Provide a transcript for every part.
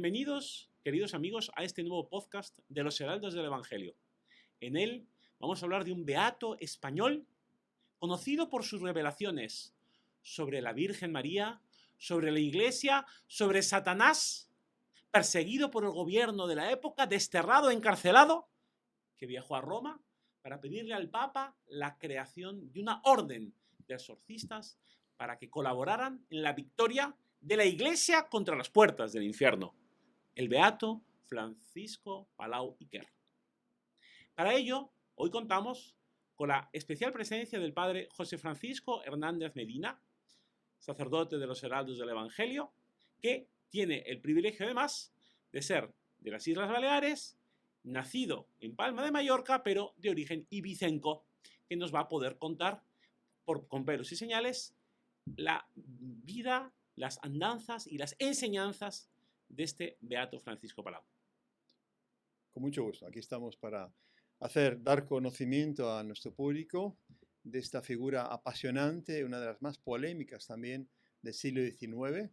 Bienvenidos, queridos amigos, a este nuevo podcast de los Heraldos del Evangelio. En él vamos a hablar de un beato español conocido por sus revelaciones sobre la Virgen María, sobre la Iglesia, sobre Satanás, perseguido por el gobierno de la época, desterrado, encarcelado, que viajó a Roma para pedirle al Papa la creación de una orden de exorcistas para que colaboraran en la victoria de la Iglesia contra las puertas del infierno, el beato Francisco Palau i Quer. Para ello, hoy contamos con la especial presencia del padre José Francisco Hernández Medina, sacerdote de los Heraldos del Evangelio, que tiene el privilegio además de ser de las Islas Baleares, nacido en Palma de Mallorca, pero de origen ibicenco, que nos va a poder contar con pelos y señales la vida, las andanzas y las enseñanzas de este beato Francisco Palau. Con mucho gusto. Aquí estamos para dar conocimiento a nuestro público de esta figura apasionante, una de las más polémicas también del siglo XIX,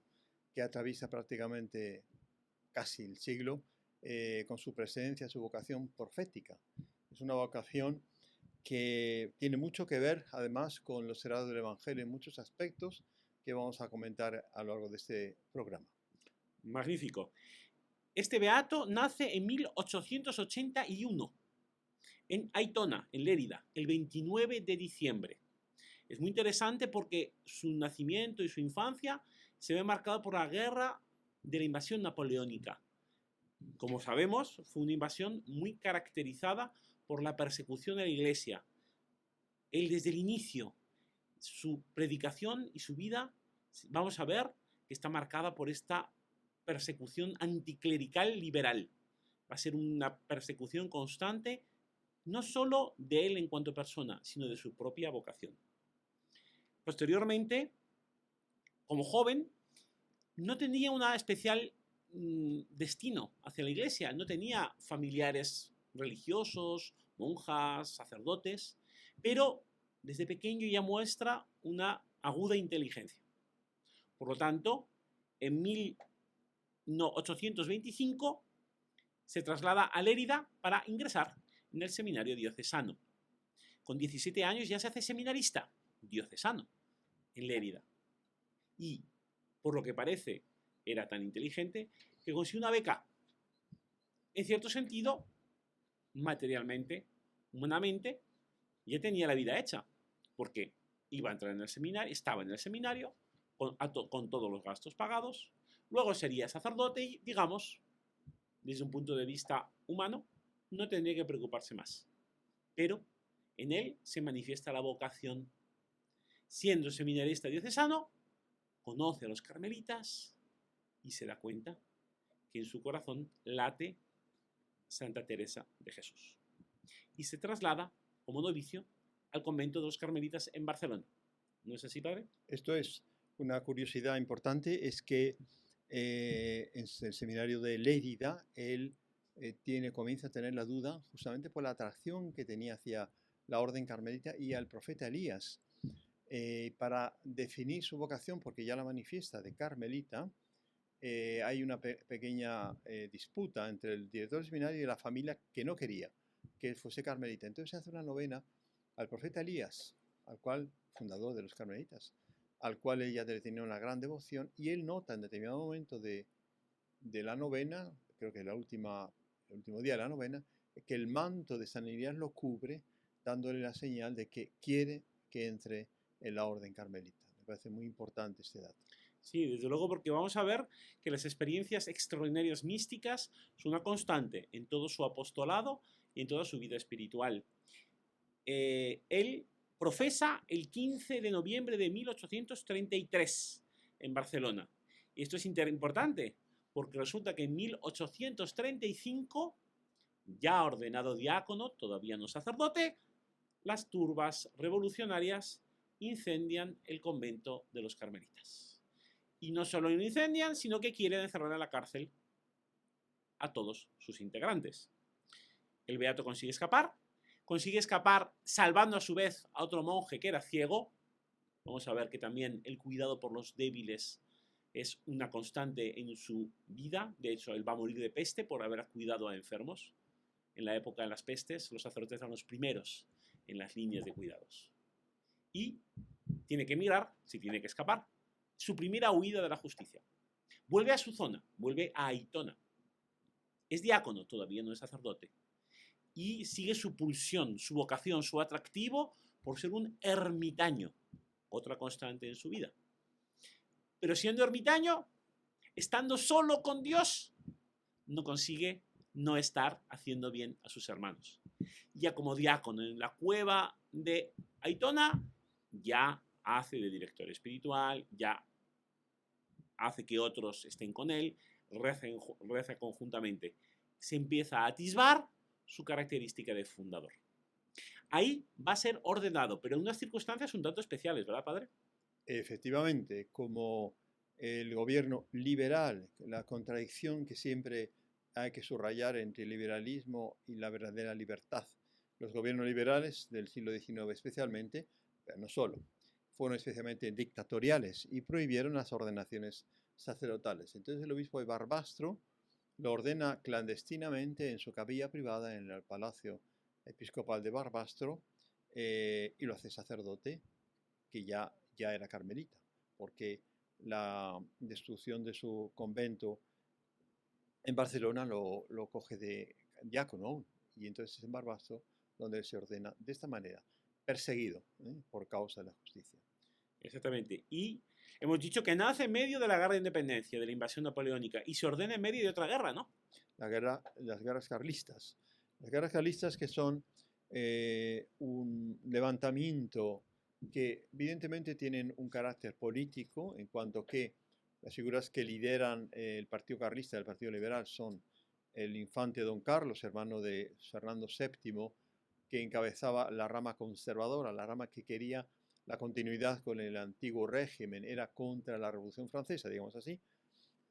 que atraviesa prácticamente casi el siglo con su presencia, su vocación profética. Es una vocación que tiene mucho que ver, además, con los Heraldos del Evangelio en muchos aspectos que vamos a comentar a lo largo de este programa. Magnífico. Este beato nace en 1881 en Aitona, en Lérida, el 29 de diciembre. Es muy interesante porque su nacimiento y su infancia se ve marcado por la guerra de la invasión napoleónica. Como sabemos, fue una invasión muy caracterizada por la persecución de la Iglesia. Él desde el inicio, su predicación y su vida, vamos a ver que está marcada por esta persecución anticlerical liberal. Va a ser una persecución constante, no solo de él en cuanto persona, sino de su propia vocación. Posteriormente, como joven, no tenía un especial destino hacia la Iglesia, no tenía familiares religiosos, monjas, sacerdotes, pero desde pequeño ya muestra una aguda inteligencia. Por lo tanto, en 1825 se traslada a Lérida para ingresar en el seminario diocesano. Con 17 años ya se hace seminarista diocesano en Lérida. Y, por lo que parece, era tan inteligente que consiguió una beca. En cierto sentido, materialmente, humanamente, ya tenía la vida hecha, porque iba a entrar en el seminario, estaba en el seminario, con todos los gastos pagados, luego sería sacerdote y, digamos, desde un punto de vista humano, no tendría que preocuparse más. Pero en él se manifiesta la vocación. Siendo seminarista diocesano, conoce a los carmelitas y se da cuenta que en su corazón late Santa Teresa de Jesús. Y se traslada como novicio al convento de los carmelitas en Barcelona. ¿No es así, padre? Esto es una curiosidad importante, es que en el seminario de Lérida él comienza a tener la duda justamente por la atracción que tenía hacia la orden carmelita y al profeta Elías. Para definir su vocación, porque ya la manifiesta de carmelita, hay una pequeña disputa entre el director del seminario y la familia que no quería que él fuese carmelita. Entonces se hace una novena al profeta Elías, fundador de los carmelitas, al cual ella tenía una gran devoción, y él nota en determinado momento de la novena, creo que el último día de la novena, que el manto de San Elías lo cubre, dándole la señal de que quiere que entre en la orden carmelita. Me parece muy importante este dato. Sí, desde luego, porque vamos a ver que las experiencias extraordinarias místicas son una constante en todo su apostolado y en toda su vida espiritual. Él profesa el 15 de noviembre de 1833 en Barcelona. Y esto es importante, porque resulta que en 1835, ya ordenado diácono, todavía no sacerdote, las turbas revolucionarias incendian el convento de los carmelitas. Y no solo lo incendian, sino que quieren encerrar en la cárcel a todos sus integrantes. El beato consigue escapar salvando a su vez a otro monje que era ciego. Vamos a ver que también el cuidado por los débiles es una constante en su vida. De hecho, él va a morir de peste por haber cuidado a enfermos. En la época de las pestes, los sacerdotes eran los primeros en las líneas de cuidados. Y tiene que emigrar, si tiene que escapar. Su primera huida de la justicia. Vuelve a su zona, vuelve a Aitona. Es diácono, todavía no es sacerdote. Y sigue su pulsión, su vocación, su atractivo por ser un ermitaño. Otra constante en su vida. Pero siendo ermitaño, estando solo con Dios, no consigue no estar haciendo bien a sus hermanos. Ya como diácono en la cueva de Aitona, ya hace de director espiritual, ya hace que otros estén con él, reza conjuntamente. Se empieza a atisbar su característica de fundador. Ahí va a ser ordenado, pero en unas circunstancias un tanto especiales, ¿verdad, padre? Efectivamente, como el gobierno liberal, la contradicción que siempre hay que subrayar entre el liberalismo y la verdadera libertad. Los gobiernos liberales del siglo XIX especialmente, pero no solo, fueron especialmente dictatoriales y prohibieron las ordenaciones sacerdotales. Entonces el obispo de Barbastro lo ordena clandestinamente en su capilla privada en el Palacio Episcopal de Barbastro y lo hace sacerdote, que ya era carmelita, porque la destrucción de su convento en Barcelona lo coge de diácono, y entonces es en Barbastro donde él se ordena de esta manera, perseguido por causa de la justicia. Exactamente. Y hemos dicho que nace en medio de la guerra de independencia, de la invasión napoleónica, y se ordena en medio de otra guerra, ¿no? Las guerras carlistas. Las guerras carlistas que son un levantamiento que evidentemente tienen un carácter político en cuanto que las figuras que lideran el Partido Carlista, el Partido Liberal, son el infante Don Carlos, hermano de Fernando VII, que encabezaba la rama conservadora, la rama que quería la continuidad con el antiguo régimen, era contra la Revolución Francesa, digamos así,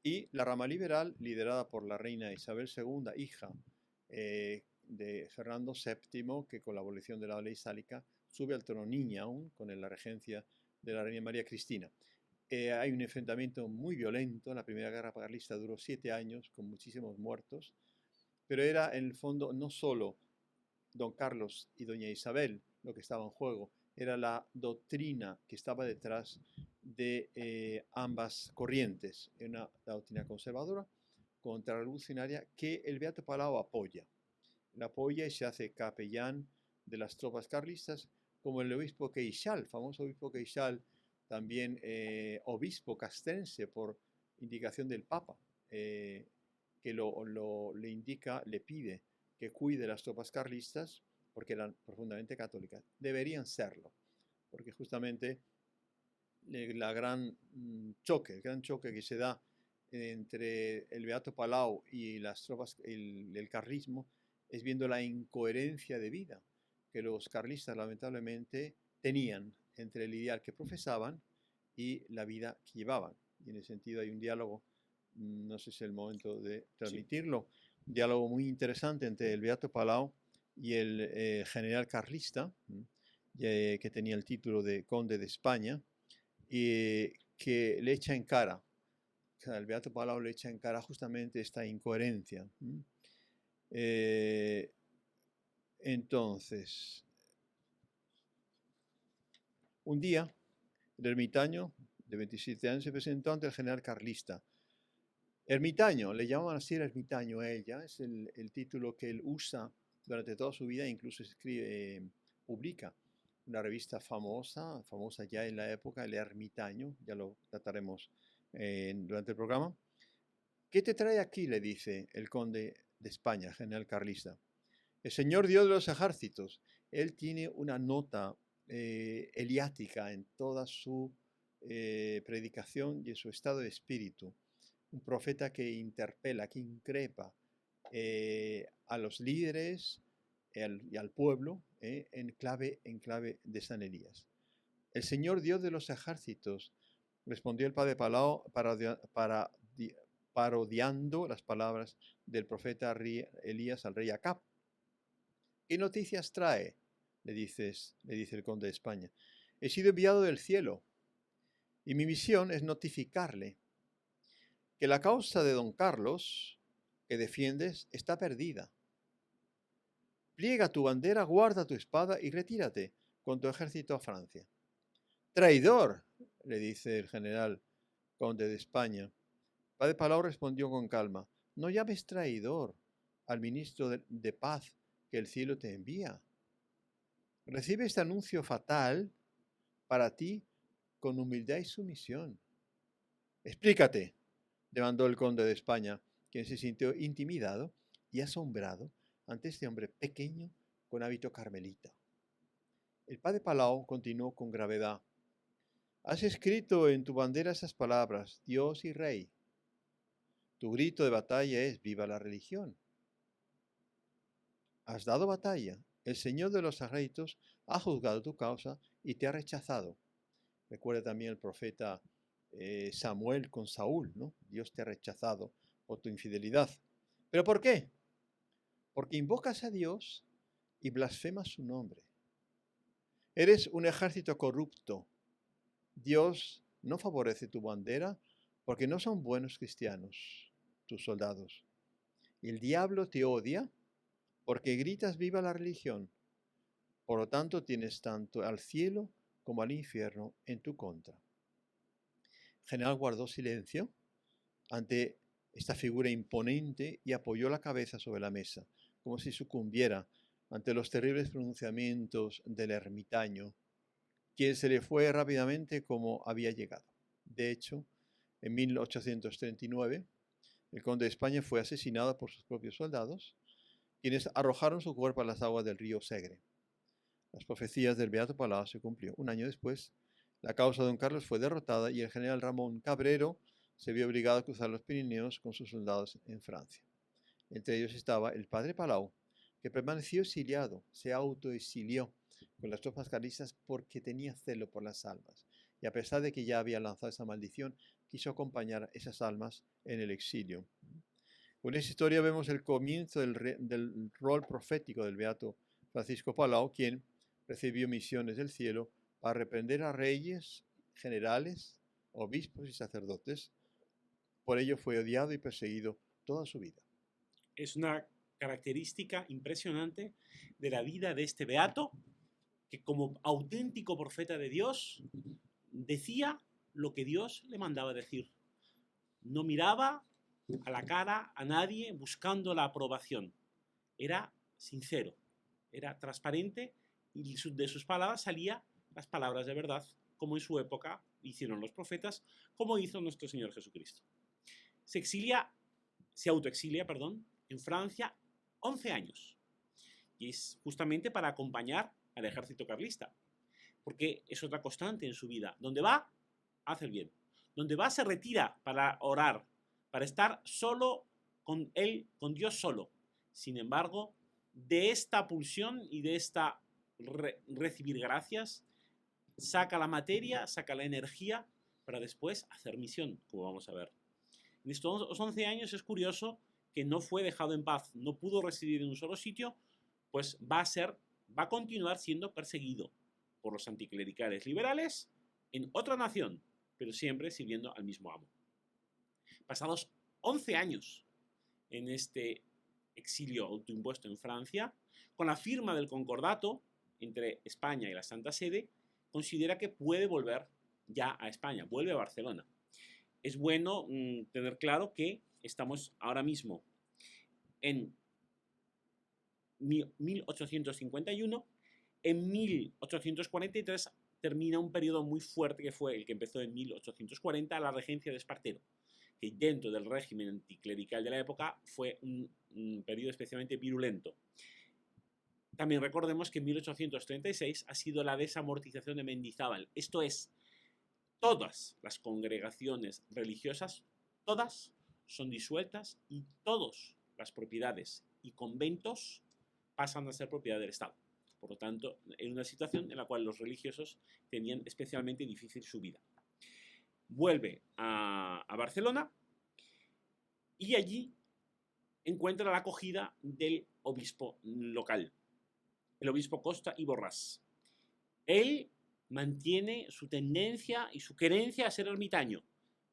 y la rama liberal, liderada por la reina Isabel II, hija de Fernando VII, que con la abolición de la ley sálica sube al trono niña aún, con la regencia de la reina María Cristina. Hay un enfrentamiento muy violento. La primera guerra carlista duró 7 años, con muchísimos muertos, pero era en el fondo no solo don Carlos y doña Isabel lo que estaba en juego, era la doctrina que estaba detrás de ambas corrientes, una doctrina conservadora contrarrevolucionaria que el Beato Palau apoya. La apoya y se hace capellán de las tropas carlistas, como el obispo Queixal, famoso obispo Queixal, también obispo castrense por indicación del Papa, que le indica, le pide que cuide las tropas carlistas porque eran profundamente católicas. Deberían serlo, porque justamente el gran choque que se da entre el Beato Palau y las tropas, el carlismo, es viendo la incoherencia de vida que los carlistas lamentablemente tenían entre el ideal que profesaban y la vida que llevaban. Y en ese sentido hay un diálogo, no sé si es el momento de transmitirlo, un diálogo muy interesante entre el Beato Palau y el general carlista, que tenía el título de conde de España, y que le echa en cara, o sea, el Beato Palau le echa en cara justamente esta incoherencia. Entonces, un día, el ermitaño de 27 años se presentó ante el general carlista. Ermitaño, le llamaban así el ermitaño a ella, es el título que él usa durante toda su vida, incluso publica una revista famosa ya en la época, El Ermitaño, ya lo trataremos durante el programa. ¿Qué te trae aquí?, le dice el conde de España, general carlista. El Señor Dios de los ejércitos. Él tiene una nota eliática en toda su predicación y en su estado de espíritu. Un profeta que interpela, que increpa a los líderes y al pueblo en clave de San Elías. El Señor Dios de los ejércitos, respondió el padre Palau parodiando las palabras del profeta Elías al rey Acab. ¿Qué noticias trae?, le dice el conde de España. He sido enviado del cielo y mi misión es notificarle que la causa de don Carlos que defiendes está perdida. Pliega tu bandera, guarda tu espada y retírate con tu ejército a Francia. Traidor, le dice el general conde de España. Padre Palau respondió con calma, no llames traidor al ministro de paz que el cielo te envía. Recibe este anuncio fatal para ti con humildad y sumisión. Explícate, demandó el conde de España, quien se sintió intimidado y asombrado ante este hombre pequeño con hábito carmelita. El padre Palau continuó con gravedad. Has escrito en tu bandera esas palabras, Dios y Rey. Tu grito de batalla es viva la religión. Has dado batalla. El Señor de los ejércitos ha juzgado tu causa y te ha rechazado. Recuerda también el profeta Samuel con Saúl, ¿no? Dios te ha rechazado por tu infidelidad. ¿Pero por qué? Porque invocas a Dios y blasfemas su nombre. Eres un ejército corrupto. Dios no favorece tu bandera porque no son buenos cristianos tus soldados. Y el diablo te odia porque gritas viva la religión. Por lo tanto, tienes tanto al cielo como al infierno en tu contra. El general guardó silencio ante esta figura imponente y apoyó la cabeza sobre la mesa, como si sucumbiera ante los terribles pronunciamientos del ermitaño, quien se le fue rápidamente como había llegado. De hecho, en 1839, el conde de España fue asesinado por sus propios soldados, quienes arrojaron su cuerpo a las aguas del río Segre. Las profecías del Beato Palau se cumplió. Un año después, la causa de don Carlos fue derrotada y el general Ramón Cabrero se vio obligado a cruzar los Pirineos con sus soldados en Francia. Entre ellos estaba el padre Palau, que permaneció exiliado, se autoexilió con las tropas carlistas porque tenía celo por las almas. Y a pesar de que ya había lanzado esa maldición, quiso acompañar esas almas en el exilio. Con esta historia vemos el comienzo del rol profético del Beato Francisco Palau, quien recibió misiones del cielo para reprender a reyes, generales, obispos y sacerdotes. Por ello fue odiado y perseguido toda su vida. Es una característica impresionante de la vida de este beato, que como auténtico profeta de Dios decía lo que Dios le mandaba decir. No miraba a la cara a nadie buscando la aprobación. Era sincero, era transparente y de sus palabras salían las palabras de verdad, como en su época hicieron los profetas, como hizo nuestro Señor Jesucristo. Se autoexilia, en Francia 11 años. Y es justamente para acompañar al ejército carlista, porque es otra constante en su vida. Donde va, hace el bien. Donde va, se retira para orar, para estar solo con él, con Dios solo. Sin embargo, de esta pulsión y de esta recibir gracias, saca la materia, saca la energía para después hacer misión, como vamos a ver. En estos 11 años es curioso que no fue dejado en paz, no pudo residir en un solo sitio, pues va a continuar siendo perseguido por los anticlericales liberales en otra nación, pero siempre sirviendo al mismo amo. Pasados 11 años en este exilio autoimpuesto en Francia, con la firma del concordato entre España y la Santa Sede, considera que puede volver ya a España, vuelve a Barcelona. Es bueno tener claro que estamos ahora mismo en 1851, en 1843 termina un periodo muy fuerte que fue el que empezó en 1840, la regencia de Espartero, que dentro del régimen anticlerical de la época fue un periodo especialmente virulento. También recordemos que en 1836 ha sido la desamortización de Mendizábal, esto es, todas las congregaciones religiosas, todas son disueltas y todas las propiedades y conventos pasan a ser propiedad del Estado. Por lo tanto, en una situación en la cual los religiosos tenían especialmente difícil su vida. Vuelve a Barcelona y allí encuentra la acogida del obispo local, el obispo Costa y Borràs. Él mantiene su tendencia y su querencia a ser ermitaño.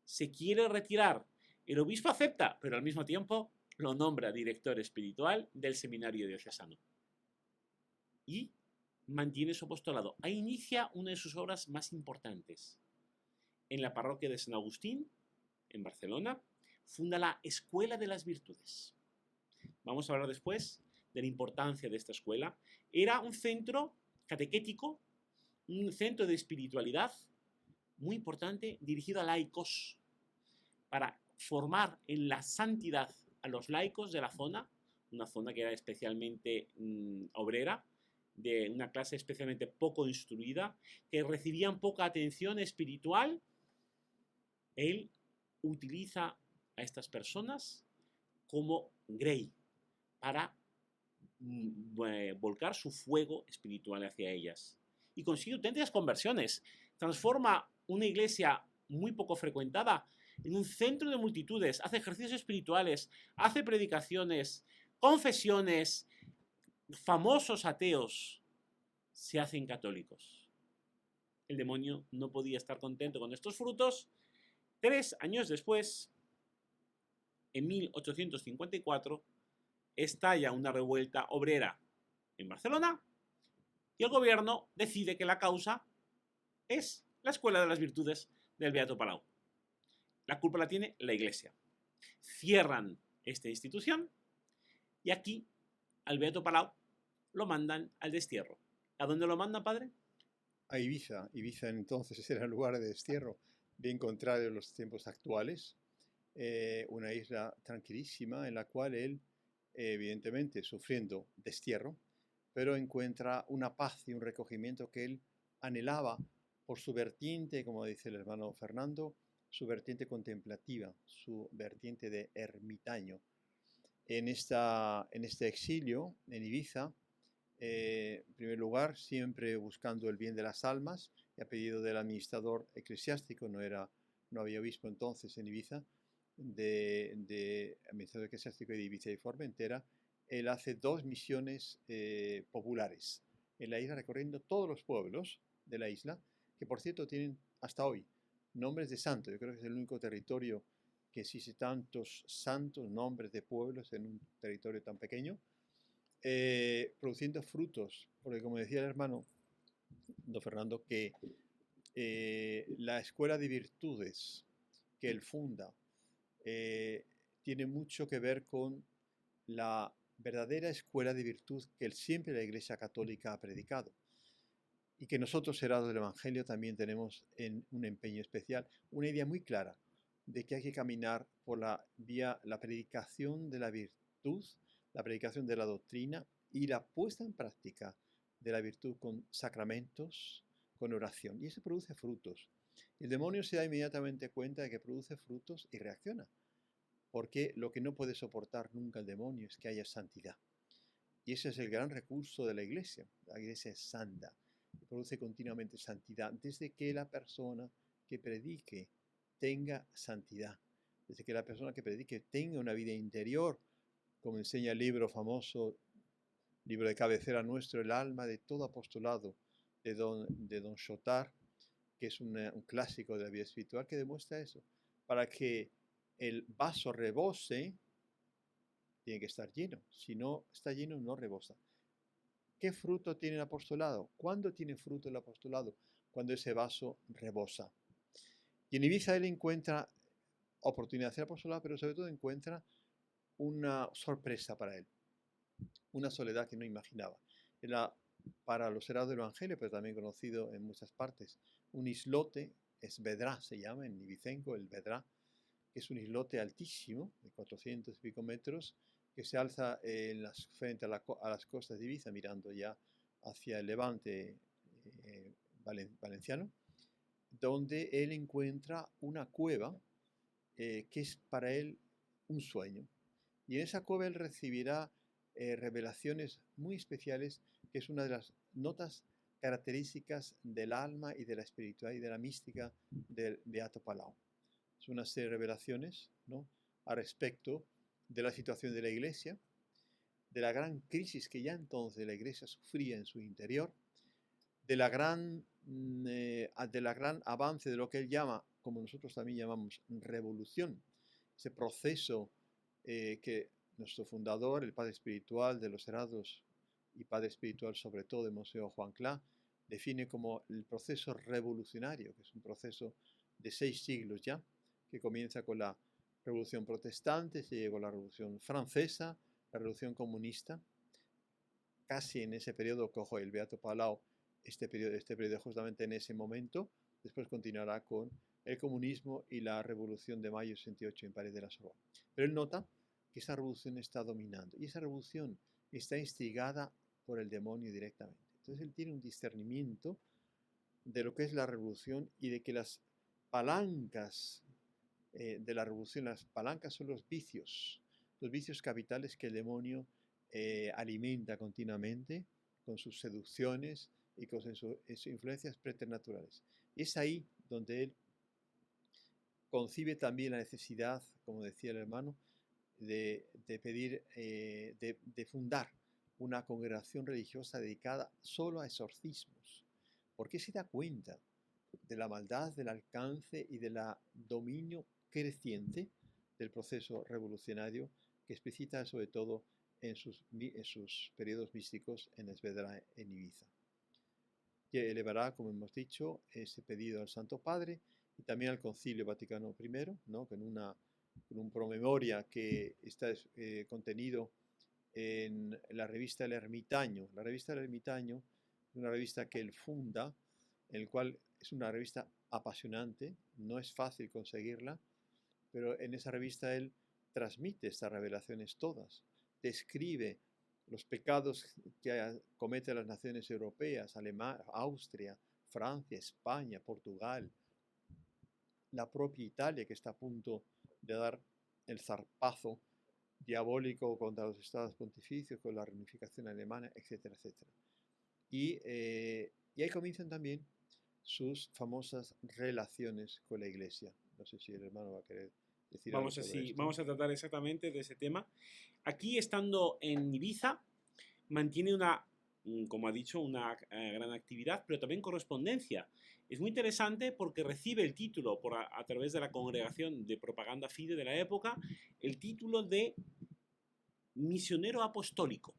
Se quiere retirar El obispo acepta, pero al mismo tiempo lo nombra director espiritual del seminario diocesano. Y mantiene su apostolado. Ahí inicia una de sus obras más importantes. En la parroquia de San Agustín, en Barcelona, funda la Escuela de las Virtudes. Vamos a hablar después de la importancia de esta escuela. Era un centro catequético, un centro de espiritualidad muy importante, dirigido a laicos, para formar en la santidad a los laicos de la zona, una zona que era especialmente obrera, de una clase especialmente poco instruida, que recibían poca atención espiritual. Él utiliza a estas personas como grey para volcar su fuego espiritual hacia ellas. Y consigue auténticas conversiones. Transforma una iglesia muy poco frecuentada en un centro de multitudes, hace ejercicios espirituales, hace predicaciones, confesiones. Famosos ateos se hacen católicos. El demonio no podía estar contento con estos frutos. 3 años después, en 1854, estalla una revuelta obrera en Barcelona y el gobierno decide que la causa es la Escuela de las Virtudes del Beato Palau. La culpa la tiene la Iglesia. Cierran esta institución y aquí al Beato Palau lo mandan al destierro. ¿A dónde lo mandan, padre? A Ibiza. Ibiza entonces era el lugar de destierro, bien contrario a los tiempos actuales. Una isla tranquilísima en la cual él, evidentemente sufriendo destierro, pero encuentra una paz y un recogimiento que él anhelaba por su vertiente, como dice el hermano Fernando, su vertiente contemplativa, su vertiente de ermitaño. En este exilio, en Ibiza, en primer lugar, siempre buscando el bien de las almas, y a pedido del administrador eclesiástico, no había obispo entonces en Ibiza, de administrador eclesiástico de Ibiza y Formentera, él hace 2 misiones populares en la isla, recorriendo todos los pueblos de la isla, que por cierto tienen hasta hoy nombres de santos. Yo creo que es el único territorio que existe tantos santos, nombres de pueblos en un territorio tan pequeño, produciendo frutos, porque como decía el hermano don Fernando, que la escuela de virtudes que él funda tiene mucho que ver con la verdadera escuela de virtud que siempre la Iglesia Católica ha predicado y que nosotros, herederos del Evangelio, también tenemos en un empeño especial, una idea muy clara de que hay que caminar por la vía, la predicación de la virtud, la predicación de la doctrina y la puesta en práctica de la virtud con sacramentos, con oración. Y eso produce frutos. El demonio se da inmediatamente cuenta de que produce frutos y reacciona. Porque lo que no puede soportar nunca el demonio es que haya santidad. Y ese es el gran recurso de la Iglesia. La Iglesia es santa. Produce continuamente santidad desde que la persona que predique tenga santidad. Desde que la persona que predique tenga una vida interior, como enseña el libro famoso, libro de cabecera nuestro, El alma de todo apostolado, de don Chotar, que es un clásico de la vida espiritual, que demuestra eso. Para que el vaso rebose, tiene que estar lleno. Si no está lleno, no rebosa. ¿Qué fruto tiene el apostolado? ¿Cuándo tiene fruto el apostolado? Cuando ese vaso rebosa. Y en Ibiza él encuentra oportunidad de hacer apostolado, pero sobre todo encuentra una sorpresa para él. Una soledad que no imaginaba. Era para los herederos del Evangelio, pero también conocido en muchas partes, un islote, es Vedrà, se llama en ibicenco, el Vedrà, que es un islote altísimo, de 400 y pico metros, que se alza frente a las costas de Ibiza, mirando ya hacia el levante valenciano, donde él encuentra una cueva que es para él un sueño. Y en esa cueva él recibirá revelaciones muy especiales, que es una de las notas características del alma y de la espiritualidad y de la mística del Beato Palau. Es una serie de revelaciones, ¿no?, a respecto de la situación de la Iglesia, de la gran crisis que ya entonces la Iglesia sufría en su interior, de la gran avance de lo que él llama, como nosotros también llamamos, revolución. ese proceso que nuestro fundador, el padre espiritual de los Heraldos y padre espiritual sobre todo de Monseñor Juan Clá, define como el proceso revolucionario, que es un proceso de 6 siglos ya, que comienza con la Revolución Protestante, se llegó a la Revolución Francesa, la Revolución Comunista, casi en ese periodo cojo el Beato Palau, este periodo justamente en ese momento, después continuará con el comunismo y la Revolución de Mayo 68 en París de la Sorbona. Pero él nota que esa revolución está dominando y esa revolución está instigada por el demonio directamente. Entonces él tiene un discernimiento de lo que es la revolución y de que las palancas de la revolución, las palancas son los vicios capitales que el demonio alimenta continuamente con sus seducciones y con sus influencias preternaturales. Y es ahí donde él concibe también la necesidad, como decía el hermano, de pedir, de fundar una congregación religiosa dedicada solo a exorcismos, porque se da cuenta de la maldad, del alcance y del dominio creciente del proceso revolucionario que explicita sobre todo en sus periodos místicos en Esvedra, en Ibiza. Que elevará, como hemos dicho, ese pedido al Santo Padre y también al Concilio Vaticano I, ¿no? con un promemoria que está contenido en la revista El Ermitaño. La revista El Ermitaño es una revista que él funda, en el cual es una revista apasionante, no es fácil conseguirla, pero en esa revista él transmite estas revelaciones todas, describe los pecados que cometen las naciones europeas, Alemania, Austria, Francia, España, Portugal, la propia Italia que está a punto de dar el zarpazo diabólico contra los estados pontificios con la reunificación alemana, etcétera, etcétera. Y ahí comienzan también sus famosas relaciones con la Iglesia. No sé si el hermano va a querer decir algo sobre esto. Vamos a tratar exactamente de ese tema. Aquí, estando en Ibiza, mantiene una, como ha dicho, una gran actividad, pero también correspondencia. Es muy interesante porque recibe el título a través de la Congregación de Propaganda Fide de la época, el título de misionero apostólico.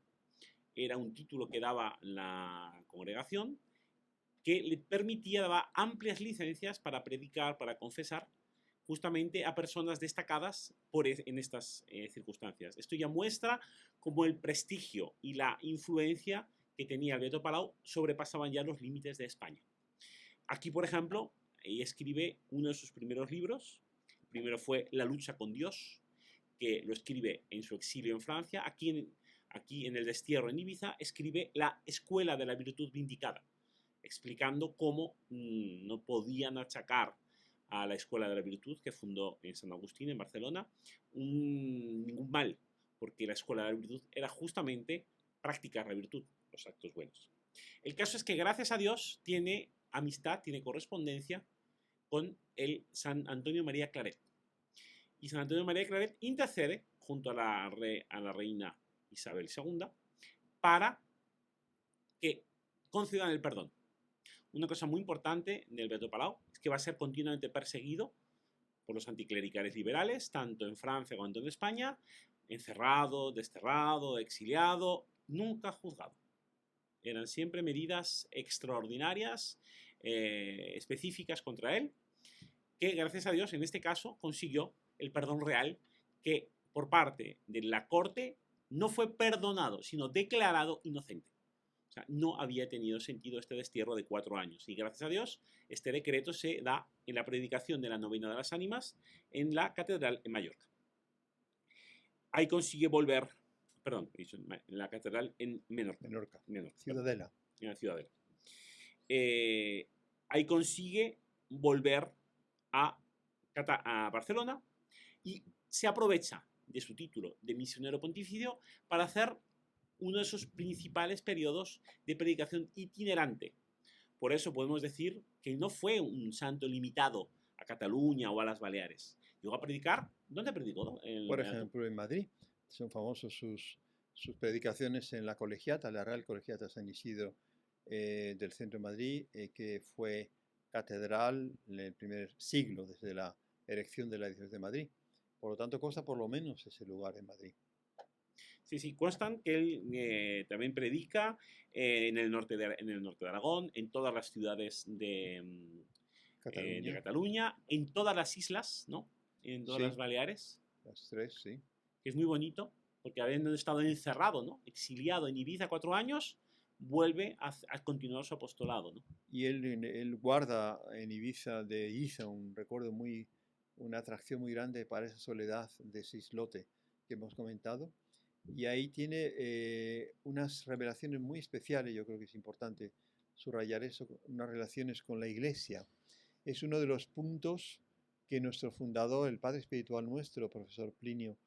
Era un título que daba la congregación que le permitía, daba amplias licencias para predicar, para confesar, justamente a personas destacadas en estas circunstancias. Esto ya muestra cómo el prestigio y la influencia que tenía el Beato Palau sobrepasaban ya los límites de España. Aquí, por ejemplo, escribe uno de sus primeros libros. El primero fue La lucha con Dios, que lo escribe en su exilio en Francia. Aquí en el destierro en Ibiza escribe La escuela de la virtud vindicada, explicando cómo no podían achacar a la Escuela de la Virtud que fundó en San Agustín, en Barcelona, ningún mal, porque la Escuela de la Virtud era justamente practicar la virtud, los actos buenos. El caso es que, gracias a Dios, tiene amistad, tiene correspondencia con el San Antonio María Claret. Y San Antonio María Claret intercede junto a la reina Isabel II para que concedan el perdón. Una cosa muy importante del Beato Palau es que va a ser continuamente perseguido por los anticlericales liberales, tanto en Francia como en España, encerrado, desterrado, exiliado, nunca juzgado. Eran siempre medidas extraordinarias, específicas contra él, que gracias a Dios en este caso consiguió el perdón real, que por parte de la corte no fue perdonado, sino declarado inocente. O sea, no había tenido sentido este destierro de 4 años. Y gracias a Dios, este decreto se da en la predicación de la novena de las ánimas en la catedral en Mallorca. Ahí consigue volver, en la catedral en Menorca. Ciudadela. En la Ciudadela. Ahí consigue volver a Barcelona y se aprovecha de su título de misionero pontificio para hacer uno de sus principales periodos de predicación itinerante. Por eso podemos decir que no fue un santo limitado a Cataluña o a las Baleares. Llegó a predicar. ¿Dónde predicó? Por ejemplo, en Madrid. Son famosos sus predicaciones en la colegiata, la Real Colegiata San Isidro del centro de Madrid, que fue catedral en el primer siglo, desde la erección de la diócesis de Madrid. Por lo tanto, consta por lo menos ese lugar en Madrid. Sí, sí, constan que él también predica en el norte de Aragón, en todas las ciudades de Cataluña, Cataluña, en todas las islas, ¿no? En todas las sí, Baleares, las tres, sí. que es muy bonito, porque habiendo estado encerrado, ¿no? Exiliado en Ibiza 4 años, vuelve a continuar su apostolado, ¿no? Y él guarda en Ibiza de Iza un recuerdo una atracción muy grande para esa soledad de ese islote que hemos comentado. Y ahí tiene unas revelaciones muy especiales, yo creo que es importante subrayar eso, unas relaciones con la Iglesia. Es uno de los puntos que nuestro fundador, el padre espiritual nuestro, profesor Plinio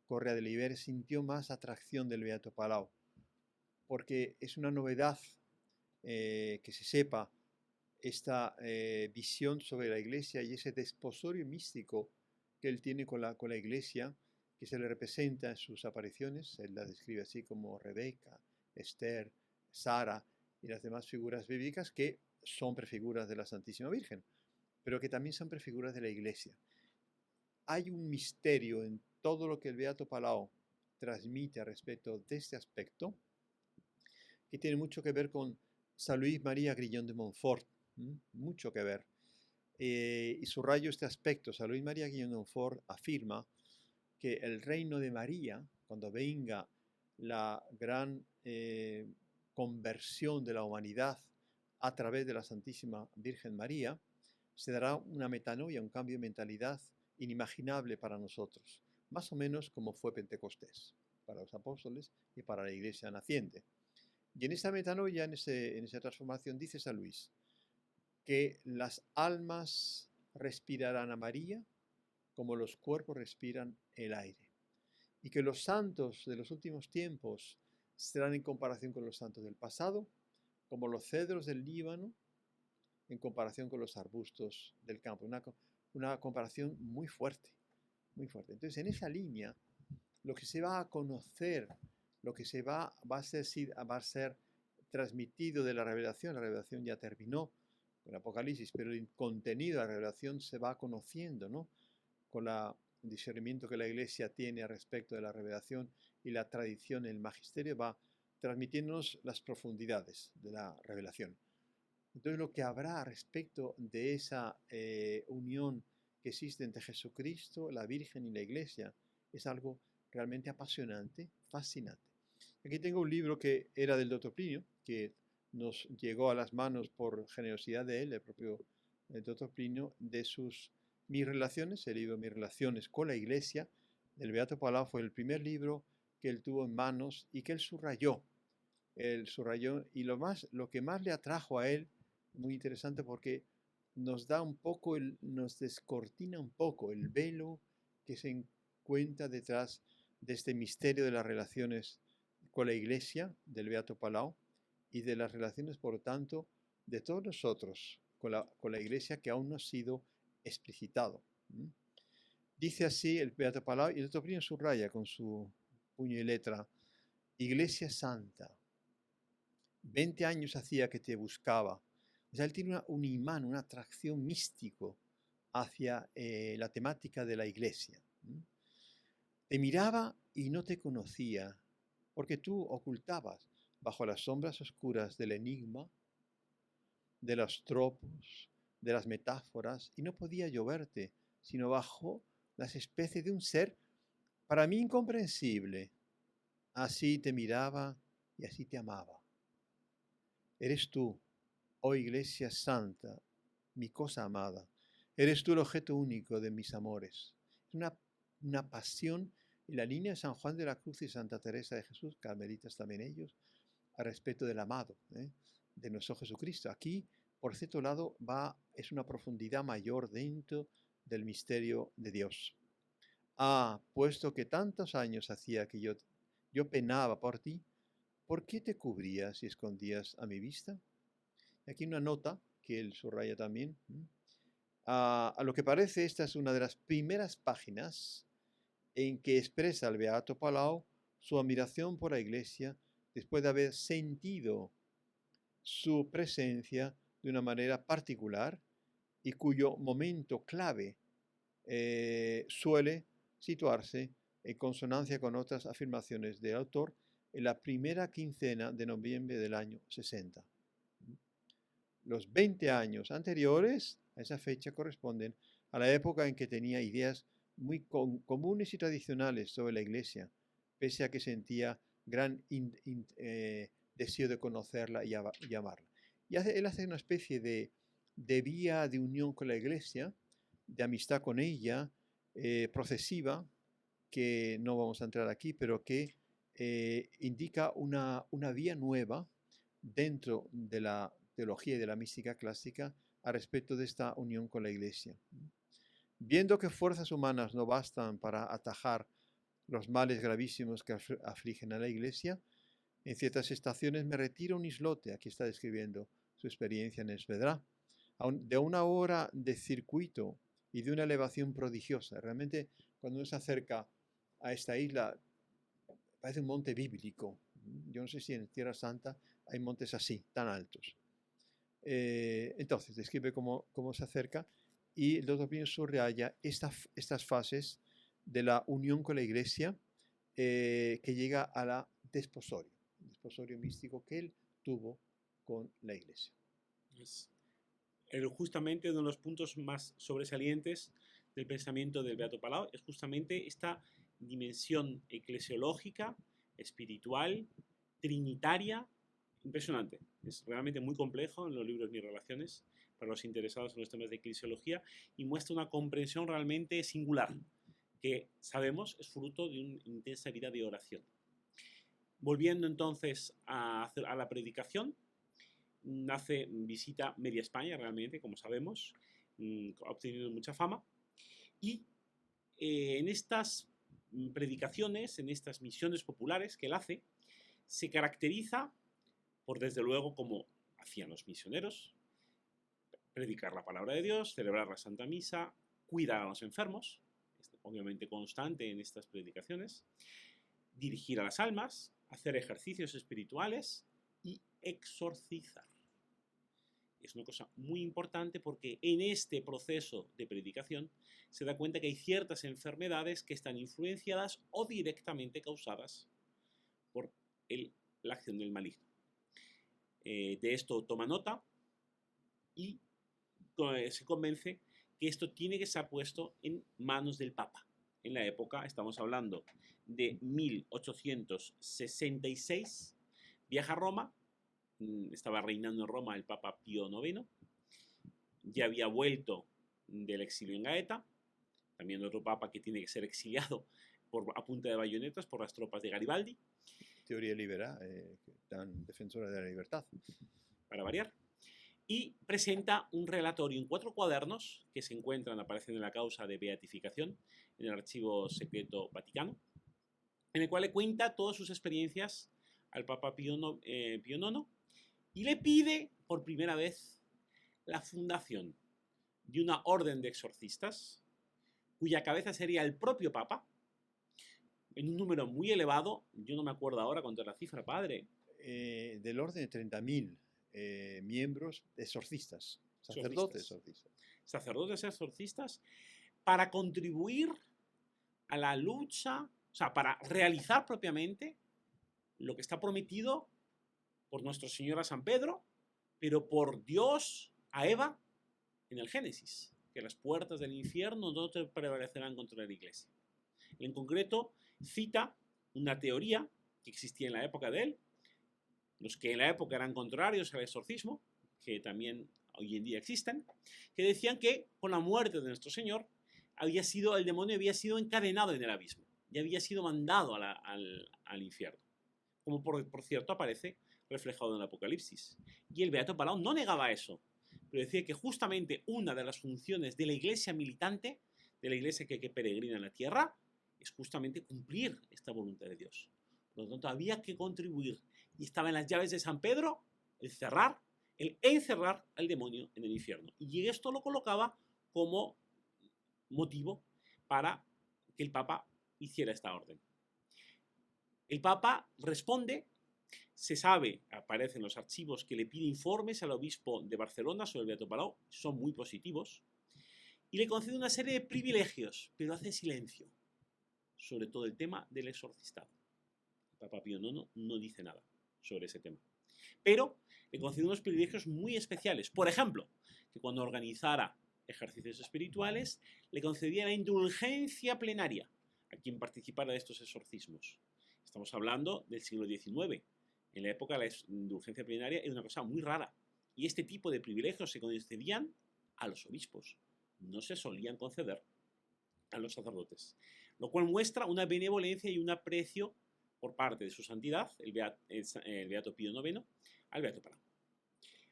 Correa de Oliver, sintió más atracción del Beato Palau, porque es una novedad que se sepa esta visión sobre la Iglesia y ese desposorio místico que él tiene con la Iglesia, que se le representa en sus apariciones. Él la describe así como Rebeca, Esther, Sara y las demás figuras bíblicas que son prefiguras de la Santísima Virgen, pero que también son prefiguras de la Iglesia. Hay un misterio en todo lo que el Beato Palau transmite respecto de este aspecto, que tiene mucho que ver con San Luis María Grillón de Montfort, mucho que ver. Y subrayo este aspecto. San Luis María Grillón de Montfort afirma que el reino de María, cuando venga la gran conversión de la humanidad a través de la Santísima Virgen María, se dará una metanoia, un cambio de mentalidad inimaginable para nosotros, más o menos como fue Pentecostés para los apóstoles y para la iglesia naciente. Y en esa metanoia, en esa transformación, dice San Luis que las almas respirarán a María como los cuerpos respiran el aire, y que los santos de los últimos tiempos serán en comparación con los santos del pasado, como los cedros del Líbano en comparación con los arbustos del campo. Una comparación muy fuerte, muy fuerte. Entonces, en esa línea, lo que se va a conocer, lo que va a ser transmitido de la revelación ya terminó con el Apocalipsis, pero el contenido de la revelación se va conociendo, ¿no? Con el discernimiento que la Iglesia tiene respecto de la revelación y la tradición, el magisterio va transmitiéndonos las profundidades de la revelación. Entonces, lo que habrá respecto de esa unión que existe entre Jesucristo, la Virgen y la Iglesia es algo realmente apasionante, fascinante. Aquí tengo un libro que era del Dr. Plinio, que nos llegó a las manos por generosidad de él, el propio Dr. Plinio, de mis relaciones, el libro Mis relaciones con la Iglesia. El Beato Palau fue el primer libro que él tuvo en manos y que él subrayó. Y lo que más le atrajo a él, muy interesante porque nos descortina un poco el velo que se encuentra detrás de este misterio de las relaciones con la Iglesia del Beato Palau y de las relaciones, por lo tanto, de todos nosotros con la Iglesia que aún no ha sido explicitado. Dice así el Beato Palau, y el otro Plinio subraya con su puño y letra: Iglesia Santa, 20 años hacía que te buscaba. O sea, él tiene un imán, una atracción místico hacia la temática de la Iglesia. Te miraba y no te conocía, porque tú ocultabas bajo las sombras oscuras del enigma, de los tropos, de las metáforas, y no podía yo verte, sino bajo las especies de un ser para mí incomprensible. Así te miraba y así te amaba. Eres tú, oh Iglesia Santa, mi cosa amada. Eres tú el objeto único de mis amores. Es una pasión en la línea de San Juan de la Cruz y Santa Teresa de Jesús, carmelitas también ellos, al respecto del amado, de nuestro Jesucristo. Aquí, por cierto lado, es una profundidad mayor dentro del misterio de Dios. Puesto que tantos años hacía que yo penaba por ti, ¿por qué te cubrías y escondías a mi vista? Aquí una nota que él subraya también. A lo que parece, esta es una de las primeras páginas en que expresa el Beato Palau su admiración por la Iglesia después de haber sentido su presencia de una manera particular y cuyo momento clave suele situarse en consonancia con otras afirmaciones del autor en la primera quincena de noviembre del año 60. Los 20 años anteriores a esa fecha corresponden a la época en que tenía ideas muy comunes y tradicionales sobre la Iglesia, pese a que sentía gran deseo de conocerla y amarla. Y él hace una especie de vía de unión con la Iglesia, de amistad con ella, procesiva, que no vamos a entrar aquí, pero que indica una vía nueva dentro de la teología y de la mística clásica a respecto de esta unión con la Iglesia. Viendo que fuerzas humanas no bastan para atajar los males gravísimos que afligen a la Iglesia, en ciertas estaciones me retiro a un islote, aquí está describiendo su experiencia en Esvedra, de una hora de circuito y de una elevación prodigiosa. Realmente, cuando uno se acerca a esta isla, parece un monte bíblico. Yo no sé si en Tierra Santa hay montes así, tan altos. Entonces, describe cómo se acerca y el doctor Pino subraya estas fases de la unión con la Iglesia que llega a la desposorio, el desposorio místico que él tuvo con la Iglesia. Justamente uno de los puntos más sobresalientes del pensamiento del Beato Palau es justamente esta dimensión eclesiológica, espiritual, trinitaria, impresionante. Es realmente muy complejo en los libros Mis Relaciones para los interesados en los temas de eclesiología y muestra una comprensión realmente singular que sabemos es fruto de una intensa vida de oración. Volviendo entonces a la predicación, visita media España realmente, como sabemos, ha obtenido mucha fama y en estas predicaciones, en estas misiones populares que él hace, se caracteriza por, desde luego, como hacían los misioneros, predicar la palabra de Dios, celebrar la Santa Misa, cuidar a los enfermos, es obviamente constante en estas predicaciones, dirigir a las almas, hacer ejercicios espirituales y exorcizar. Es una cosa muy importante porque en este proceso de predicación se da cuenta que hay ciertas enfermedades que están influenciadas o directamente causadas por la acción del maligno. De esto toma nota y se convence que esto tiene que estar puesto en manos del Papa. En la época, estamos hablando de 1866, viaja a Roma, estaba reinando en Roma el Papa Pío IX, ya había vuelto del exilio en Gaeta, también otro papa que tiene que ser exiliado a punta de bayonetas por las tropas de Garibaldi. Teoría liberal, tan defensora de la libertad. Para variar. Y presenta un relatorio en 4 cuadernos que se aparecen en la causa de beatificación en el Archivo Secreto Vaticano, en el cual le cuenta todas sus experiencias al Papa Pío IX y le pide por primera vez la fundación de una orden de exorcistas cuya cabeza sería el propio Papa, en un número muy elevado. Yo no me acuerdo ahora cuánto es la cifra, padre. Del orden de 30.000 miembros exorcistas, sacerdotes exorcistas. Sacerdotes exorcistas para contribuir a la lucha, o sea, para realizar propiamente lo que está prometido por nuestro Señor a San Pedro, pero por Dios a Eva en el Génesis, que las puertas del infierno no te prevalecerán contra la Iglesia. En concreto, cita una teoría que existía en la época de él, los que en la época eran contrarios al exorcismo, que también hoy en día existen, que decían que con la muerte de nuestro Señor el demonio había sido encadenado en el abismo y había sido mandado al infierno, como por cierto aparece reflejado en el Apocalipsis. Y el Beato Palau no negaba eso, pero decía que justamente una de las funciones de la iglesia militante, de la iglesia que peregrina en la tierra, es justamente cumplir esta voluntad de Dios. Por lo tanto, había que contribuir. Y estaba en las llaves de San Pedro el encerrar al demonio en el infierno. Y esto lo colocaba como motivo para que el Papa hiciera esta orden. El Papa responde, se sabe, aparece en los archivos, que le pide informes al obispo de Barcelona sobre el Beato Palau, son muy positivos, y le concede una serie de privilegios, pero hace silencio. sobre todo el tema del exorcistado. El Papa Pío IX no dice nada sobre ese tema. Pero le concedió unos privilegios muy especiales. Por ejemplo, que cuando organizara ejercicios espirituales, le concedía la indulgencia plenaria a quien participara de estos exorcismos. Estamos hablando del siglo XIX. En la época la indulgencia plenaria era una cosa muy rara. Y este tipo de privilegios se concedían a los obispos. No se solían conceder a los sacerdotes. Lo cual muestra una benevolencia y un aprecio por parte de su santidad, el Beato Pío IX, al Beato Palau.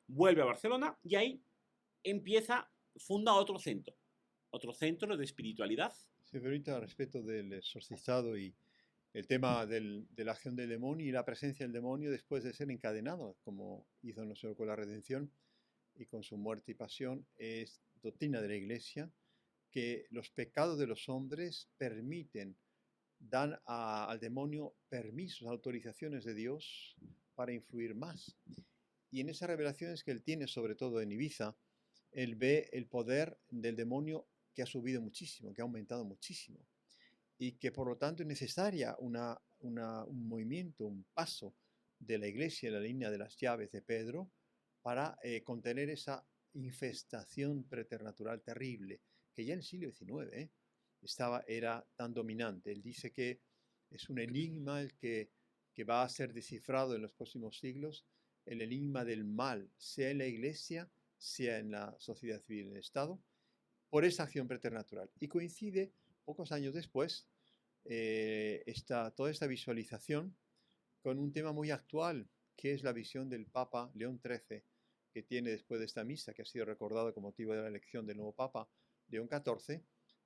Vuelve a Barcelona y ahí funda otro centro de espiritualidad. Sí, pero ahorita respecto del exorcistado y el tema de la acción del demonio y la presencia del demonio después de ser encadenado, como hizo nuestro Señor con la redención y con su muerte y pasión, es doctrina de la Iglesia que los pecados de los hombres dan al demonio permisos, autorizaciones de Dios para influir más. Y en esas revelaciones que él tiene, sobre todo en Ibiza, él ve el poder del demonio que ha subido muchísimo, que ha aumentado muchísimo. Y que por lo tanto es necesaria un movimiento, un paso de la Iglesia en la línea de las llaves de Pedro para contener esa infestación preternatural terrible que ya en el siglo XIX era tan dominante. Él dice que es un enigma el que va a ser descifrado en los próximos siglos, el enigma del mal, sea en la Iglesia, sea en la sociedad civil, en el Estado, por esa acción preternatural. Y coincide, pocos años después, toda esta visualización con un tema muy actual, que es la visión del Papa León XIII, que tiene después de esta misa, que ha sido recordada con motivo de la elección del nuevo Papa León XIV,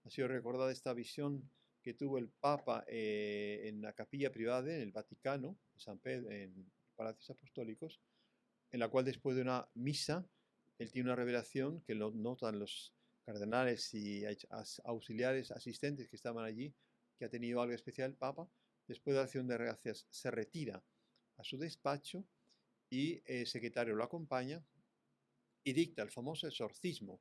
ha sido recordada esta visión que tuvo el Papa en la capilla privada en el Vaticano, en San Pedro, en Palacios Apostólicos, en la cual después de una misa, él tiene una revelación que lo notan los cardenales y auxiliares asistentes que estaban allí, que ha tenido algo especial el Papa. Después de la acción de gracias se retira a su despacho y el secretario lo acompaña y dicta el famoso exorcismo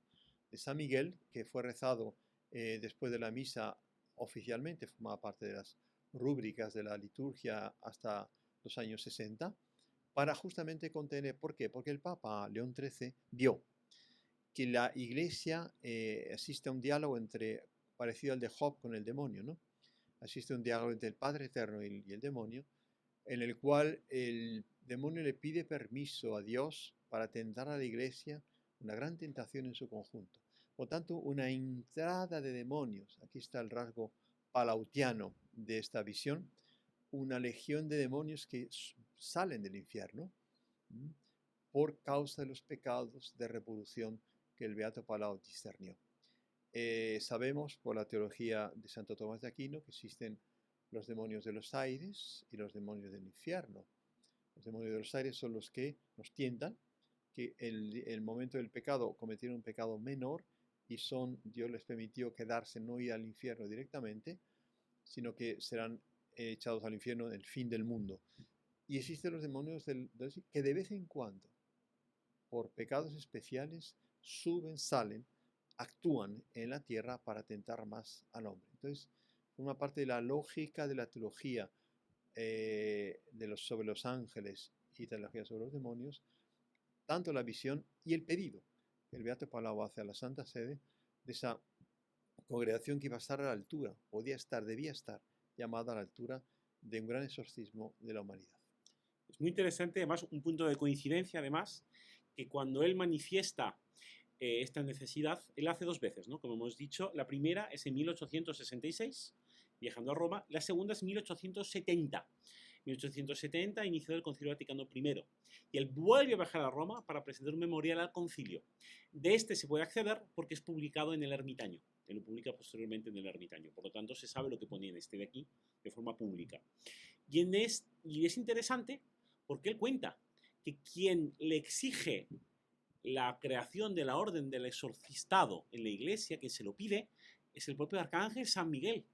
de San Miguel, que fue rezado después de la misa oficialmente, formaba parte de las rúbricas de la liturgia hasta los años 60, para justamente contener. ¿Por qué? Porque el Papa León XIII vio que la Iglesia asiste a un diálogo parecido al de Job con el demonio, ¿no? Asiste a un diálogo entre el Padre Eterno y el demonio, en el cual el demonio le pide permiso a Dios para tentar a la Iglesia, una gran tentación en su conjunto. Por tanto, una entrada de demonios, aquí está el rasgo palautiano de esta visión, una legión de demonios que salen del infierno por causa de los pecados de revolución que el Beato Palau discernió. Sabemos por la teología de Santo Tomás de Aquino que existen los demonios de los aires y los demonios del infierno. Los demonios de los aires son los que nos tientan, que en el momento del pecado cometieron un pecado menor y Dios les permitió quedarse, no ir al infierno directamente, sino que serán echados al infierno en el fin del mundo. Y existen los demonios que de vez en cuando, por pecados especiales, salen, actúan en la tierra para tentar más al hombre. Entonces, forma parte de la lógica de la teología sobre los ángeles y teología sobre los demonios, tanto la visión y el pedido que el Beato Palau hace a la Santa Sede de esa congregación que iba a estar a la altura, debía estar llamada a la altura de un gran exorcismo de la humanidad. Es muy interesante, además, un punto de coincidencia, además, que cuando él manifiesta esta necesidad, él hace dos veces, ¿no? Como hemos dicho, la primera es en 1866, viajando a Roma, la segunda es en 1870. 1870 inició el Concilio Vaticano I, y él vuelve a viajar a Roma para presentar un memorial al concilio. De este se puede acceder porque es publicado en el Ermitaño. Él lo publica posteriormente en el Ermitaño, por lo tanto se sabe lo que ponía en este de aquí de forma pública. Y es interesante porque él cuenta que quien le exige la creación de la orden del exorcistado en la iglesia, quien se lo pide, es el propio arcángel San Miguel.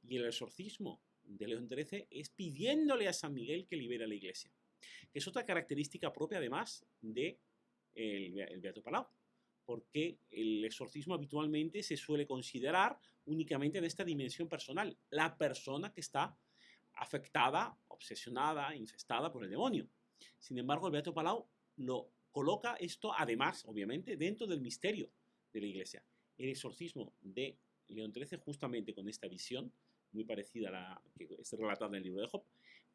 Y el exorcismo de León XIII es pidiéndole a San Miguel que libere a la iglesia, que es otra característica propia además de el Beato Palau, porque el exorcismo habitualmente se suele considerar únicamente en esta dimensión personal, la persona que está afectada, obsesionada, infestada por el demonio. Sin embargo, el Beato Palau lo coloca esto, además, obviamente, dentro del misterio de la Iglesia. El exorcismo de León XIII, justamente con esta visión, muy parecida a la que es relatada en el libro de Job,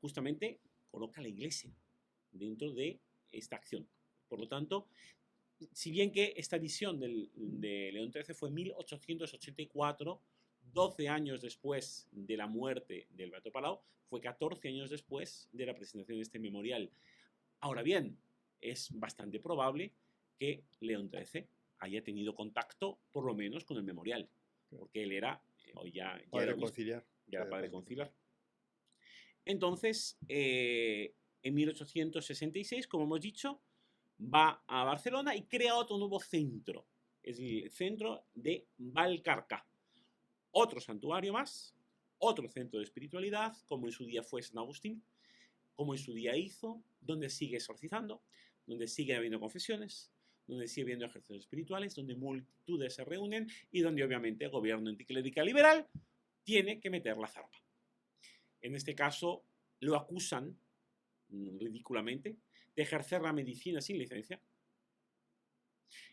justamente coloca a la Iglesia dentro de esta acción. Por lo tanto, si bien que esta visión de León XIII fue en 1884, 12 años después de la muerte del Beato Palau, fue 14 años después de la presentación de este memorial. Ahora bien, es bastante probable que León XIII haya tenido contacto, por lo menos, con el memorial, porque él era, ya Padre era conciliar. ya era padre conciliar. Entonces, en 1866, como hemos dicho, va a Barcelona y crea otro nuevo centro. Es el centro de Valcarca. Otro santuario más, otro centro de espiritualidad, como en su día fue San Agustín, como en su día hizo, donde sigue exorcizando, donde sigue habiendo confesiones, donde sigue habiendo ejercicios espirituales, donde multitudes se reúnen y donde obviamente el gobierno anticlerical liberal tiene que meter la zarpa. En este caso lo acusan ridículamente de ejercer la medicina sin licencia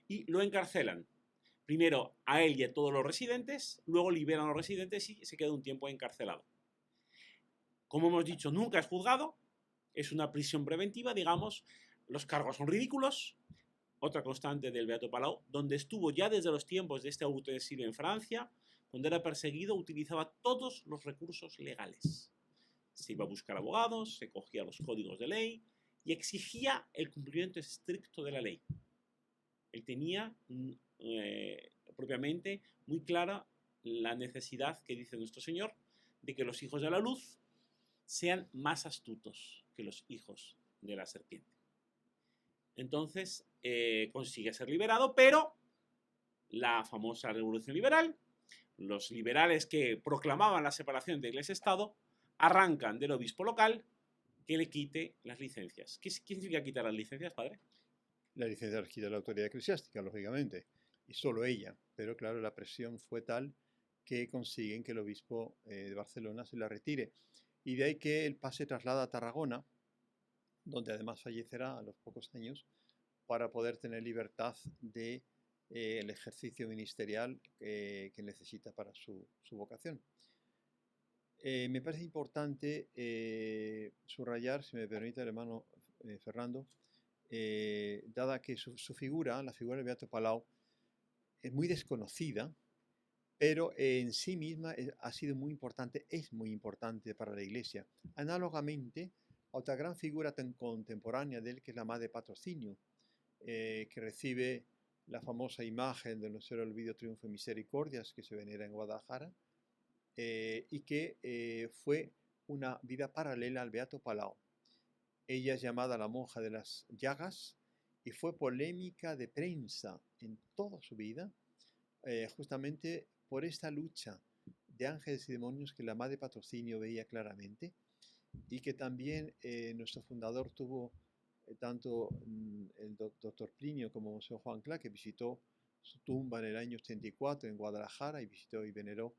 y lo encarcelan. Primero a él y a todos los residentes, luego liberan a los residentes y se queda un tiempo encarcelado. Como hemos dicho, nunca es juzgado, es una prisión preventiva, digamos, los cargos son ridículos. Otra constante del Beato Palau, donde estuvo ya desde los tiempos de este autoexilio en Francia, cuando era perseguido, utilizaba todos los recursos legales. Se iba a buscar abogados, se cogía los códigos de ley y exigía el cumplimiento estricto de la ley. Él tenía propiamente muy clara la necesidad que dice nuestro Señor de que los hijos de la luz sean más astutos que los hijos de la serpiente. Entonces consigue ser liberado, pero la famosa revolución liberal, los liberales que proclamaban la separación de Iglesia y Estado, arrancan del obispo local que le quite las licencias. ¿Qué significa quitar las licencias, padre? La licencia la quita la autoridad eclesiástica, lógicamente, y solo ella. Pero claro, la presión fue tal que consiguen que el obispo de Barcelona se la retire. Y de ahí que él se traslada a Tarragona, donde además fallecerá a los pocos años, para poder tener libertad de el ejercicio ministerial que necesita para su vocación. Me parece importante subrayar, si me permite el hermano Fernando, dada que su figura, la figura del Beato Palau, es muy desconocida, pero en sí misma ha sido muy importante, es muy importante para la Iglesia. Análogamente a otra gran figura tan contemporánea de él, que es la Madre Patrocinio, que recibe la famosa imagen de nuestro Olvido, Triunfo y Misericordias, que se venera en Guadalajara, y que fue una vida paralela al Beato Palau. Ella es llamada la monja de las llagas y fue polémica de prensa en toda su vida, justamente por esta lucha de ángeles y demonios que la Madre Patrocinio veía claramente, y que también nuestro fundador tuvo, tanto el doctor Plinio como Monseñor Juan Cla, que visitó su tumba en el año 84 en Guadalajara y visitó y veneró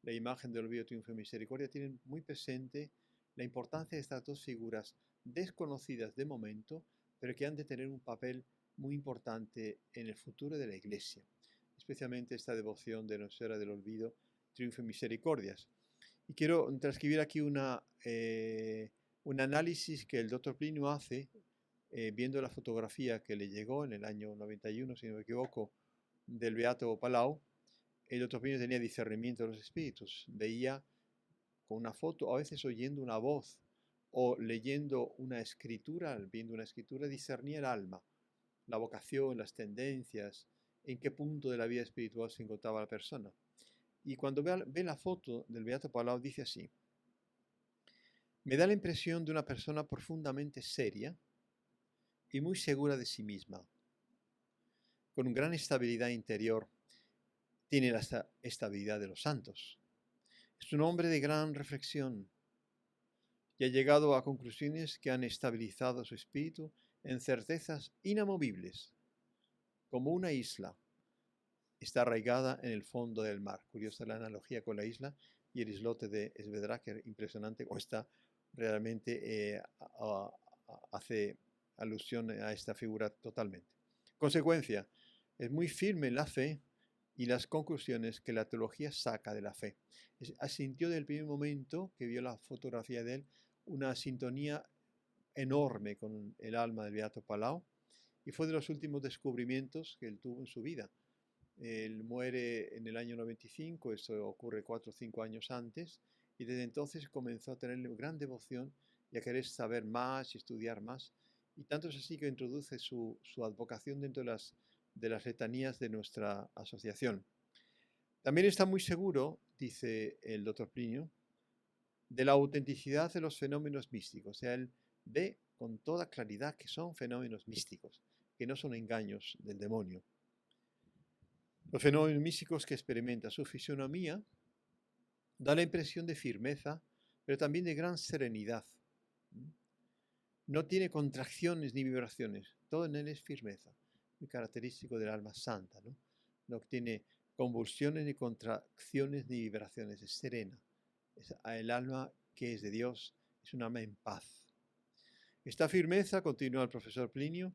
la imagen del Olvido, Triunfo y Misericordia, tienen muy presente la importancia de estas dos figuras desconocidas de momento, pero que han de tener un papel muy importante en el futuro de la Iglesia, especialmente esta devoción de Nuestra Señora del Olvido, Triunfo y Misericordias. Y quiero transcribir aquí un análisis que el doctor Plinio hace, viendo la fotografía que le llegó en el año 91, si no me equivoco, del Beato Palau. El doctor Plinio tenía discernimiento de los espíritus, veía con una foto, a veces oyendo una voz o leyendo una escritura, viendo una escritura, discernía el alma, la vocación, las tendencias, en qué punto de la vida espiritual se encontraba la persona. Y cuando ve la foto del Beato Palau, dice así: me da la impresión de una persona profundamente seria y muy segura de sí misma, con gran estabilidad interior. Tiene la estabilidad de los santos. Es un hombre de gran reflexión y ha llegado a conclusiones que han estabilizado su espíritu en certezas inamovibles, como una isla está arraigada en el fondo del mar. Curiosa la analogía con la isla y el islote de Esvedra, que es impresionante, o está realmente hace alusión a esta figura totalmente. Consecuencia, es muy firme en la fe y las conclusiones que la teología saca de la fe. Asintió desde el primer momento que vio la fotografía de él una sintonía enorme con el alma del Beato Palau, y fue de los últimos descubrimientos que él tuvo en su vida. Él muere en el año 95, esto ocurre 4 o 5 años antes, y desde entonces comenzó a tener gran devoción y a querer saber más y estudiar más. Y tanto es así que introduce su advocación dentro de las letanías de nuestra asociación. También está muy seguro, dice el doctor Plinio, de la autenticidad de los fenómenos místicos. O sea, él ve con toda claridad que son fenómenos místicos, que no son engaños del demonio. Los fenómenos místicos que experimenta su fisonomía da la impresión de firmeza, pero también de gran serenidad. No tiene contracciones ni vibraciones, todo en él es firmeza, muy característico del alma santa, ¿no? No tiene convulsiones ni contracciones ni vibraciones, es serena. El alma que es de Dios es un alma en paz. Esta firmeza, continúa el profesor Plinio,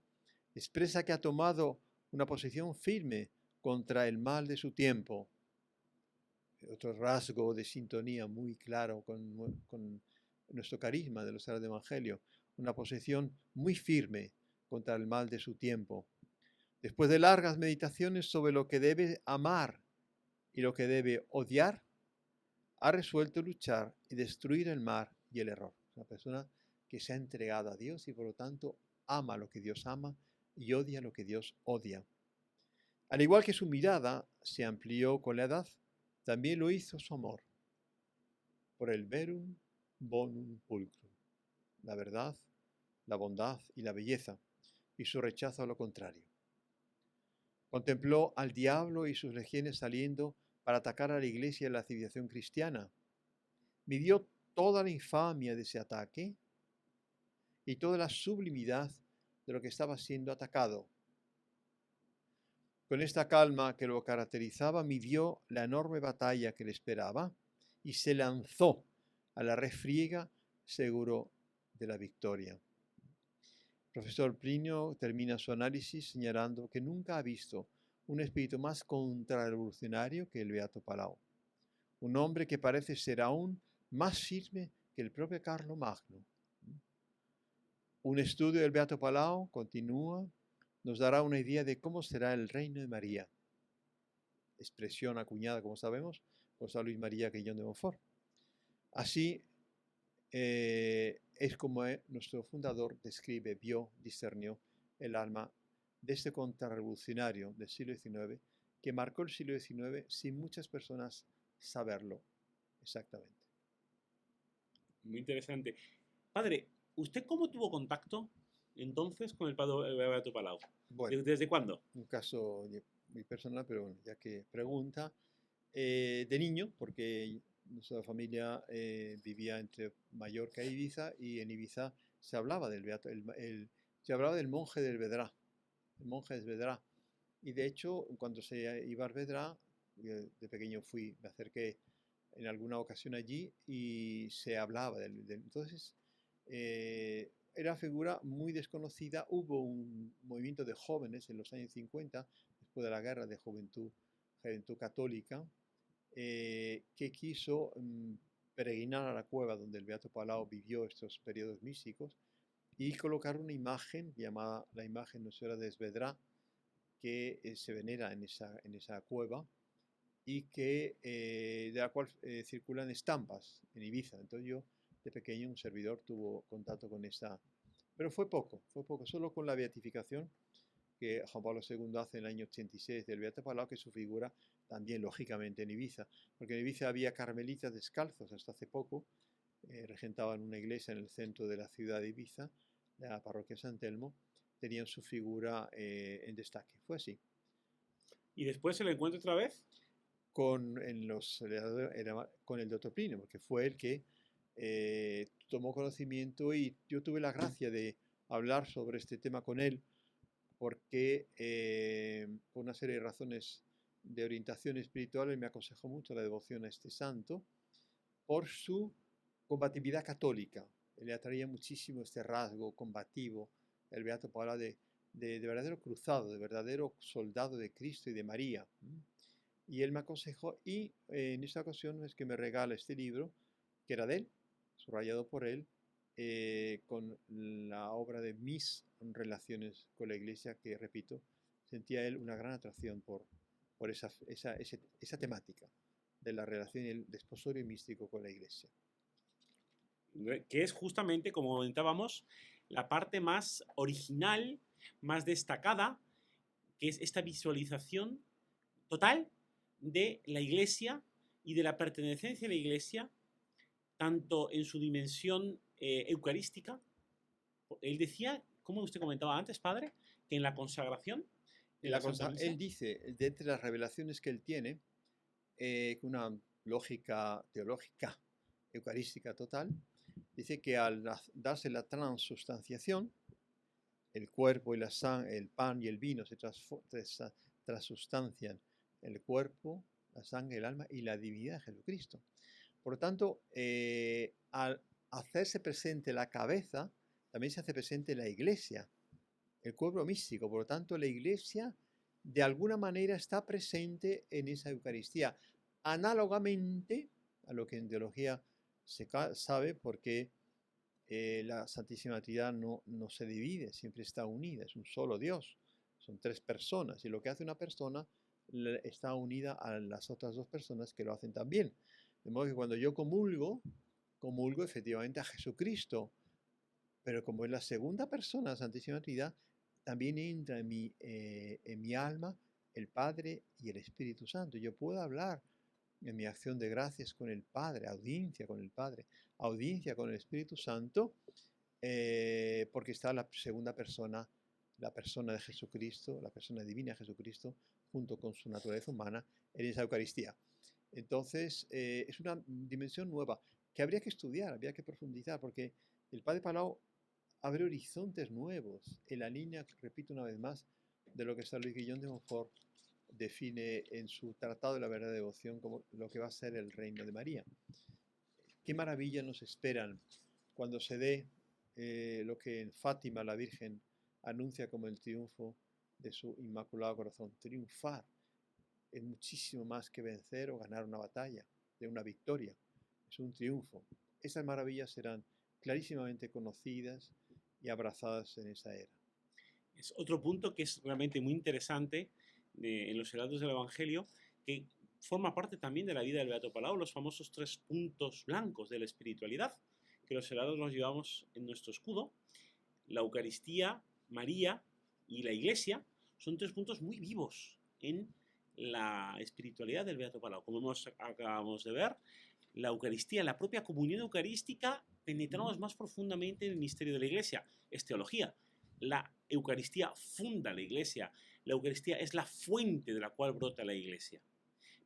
expresa que ha tomado una posición firme contra el mal de su tiempo. Otro rasgo de sintonía muy claro con nuestro carisma de los Heraldos del Evangelio, una posición muy firme contra el mal de su tiempo. Después de largas meditaciones sobre lo que debe amar y lo que debe odiar, ha resuelto luchar y destruir el mal y el error. Una persona que se ha entregado a Dios y por lo tanto ama lo que Dios ama y odia lo que Dios odia. Al igual que su mirada se amplió con la edad, también lo hizo su amor por el verum bonum pulcrum, la verdad, la bondad y la belleza, y su rechazo a lo contrario. Contempló al diablo y sus legiones saliendo para atacar a la iglesia y a la civilización cristiana. Midió toda la infamia de ese ataque y toda la sublimidad de lo que estaba siendo atacado. Con esta calma que lo caracterizaba, midió la enorme batalla que le esperaba y se lanzó a la refriega seguro de la victoria. El profesor Plinio termina su análisis señalando que nunca ha visto un espíritu más contrarrevolucionario que el Beato Palau, un hombre que parece ser aún más firme que el propio Carlomagno. Un estudio del Beato Palau, continúa, nos dará una idea de cómo será el reino de María, expresión acuñada, como sabemos, por San Luis María Guillón de Montfort. Así es como nuestro fundador describe, vio, discernió el alma de este contrarrevolucionario del siglo XIX, que marcó el siglo XIX sin muchas personas saberlo exactamente. Muy interesante. Padre, ¿usted cómo tuvo contacto entonces con el Beato Palau? Bueno, ¿Desde cuándo? un caso muy personal, pero bueno, ya que pregunta, de niño, porque nuestra familia vivía entre Mallorca e Ibiza, y en Ibiza se hablaba del Beato, se hablaba del monje del Vedrà, el monje de Vedrà. Y de hecho, cuando se iba a Vedrà, de pequeño me acerqué en alguna ocasión allí y se hablaba entonces, era figura muy desconocida. Hubo un movimiento de jóvenes en los años 50, después de la guerra de juventud católica, que quiso peregrinar a la cueva donde el Beato Palau vivió estos periodos místicos y colocar una imagen llamada la imagen Nuestra de Esvedrà, que se venera en esa cueva y que, de la cual circulan estampas en Ibiza. Entonces yo, de pequeño, un servidor tuvo contacto con esa, pero fue poco, solo con la beatificación que Juan Pablo II hace en el año 86 del Beato Palau, que su figura también, lógicamente, en Ibiza, porque en Ibiza había carmelitas descalzos hasta hace poco, regentaban una iglesia en el centro de la ciudad de Ibiza, la parroquia San Telmo, tenían su figura en destaque. Fue así. ¿Y después se lo encuentra otra vez? Con el doctor Plinio, porque fue el que tomó conocimiento, y yo tuve la gracia de hablar sobre este tema con él porque por una serie de razones de orientación espiritual, él me aconsejó mucho la devoción a este santo por su combatividad católica. Le atraía muchísimo este rasgo combativo. El beato Pablo de verdadero cruzado, de verdadero soldado de Cristo y de María. Y él me aconsejó, y en esta ocasión es que me regala este libro, que era de él, subrayado por él, con la obra de mis relaciones con la Iglesia, que, repito, sentía él una gran atracción por esa temática de la relación y el desposorio místico con la Iglesia. Que es justamente, como comentábamos, la parte más original, más destacada, que es esta visualización total de la Iglesia y de la pertenencia a la Iglesia, tanto en su dimensión eucarística. Él decía, como usted comentaba antes, padre, que en la consagración de la Santa Misa, él dice, de entre las revelaciones que él tiene, una lógica teológica eucarística total, dice que al darse la transustanciación, el cuerpo y el pan y el vino se transustancian el cuerpo, la sangre, el alma y la divinidad de Jesucristo. Por lo tanto, al hacerse presente la cabeza, también se hace presente la Iglesia, el cuerpo místico. Por lo tanto, la Iglesia de alguna manera está presente en esa Eucaristía, análogamente a lo que en teología se sabe, porque la Santísima Trinidad no se divide, siempre está unida, es un solo Dios, son tres personas, y lo que hace una persona está unida a las otras dos personas que lo hacen también. De modo que cuando yo comulgo efectivamente a Jesucristo, pero como es la segunda persona de la Santísima Trinidad, también entra en mi alma el Padre y el Espíritu Santo. Yo puedo hablar en mi acción de gracias con el Padre, audiencia con el Padre, audiencia con el Espíritu Santo, porque está la segunda persona, la persona de Jesucristo, la persona divina de Jesucristo, junto con su naturaleza humana, en esa Eucaristía. Entonces, es una dimensión nueva que habría que estudiar, habría que profundizar, porque el Padre Palau abre horizontes nuevos en la línea, repito una vez más, de lo que San Luis Guillón de Montfort define en su Tratado de la Verdadera Devoción como lo que va a ser el reino de María. Qué maravilla nos esperan cuando se dé lo que en Fátima la Virgen anuncia como el triunfo de su Inmaculado Corazón. Triunfar es muchísimo más que vencer o ganar una batalla, de una victoria. Es un triunfo. Esas maravillas serán clarísimamente conocidas y abrazadas en esa era. Es otro punto que es realmente muy interesante en los heraldos del Evangelio, que forma parte también de la vida del Beato Palau, los famosos 3 puntos blancos de la espiritualidad, que los heraldos los llevamos en nuestro escudo. La Eucaristía, María y la Iglesia son 3 puntos muy vivos en la espiritualidad del Beato Palau. Como acabamos de ver, la Eucaristía, la propia comunión eucarística, penetramos más profundamente en el misterio de la Iglesia. Es teología. La Eucaristía funda la Iglesia. La Eucaristía es la fuente de la cual brota la Iglesia.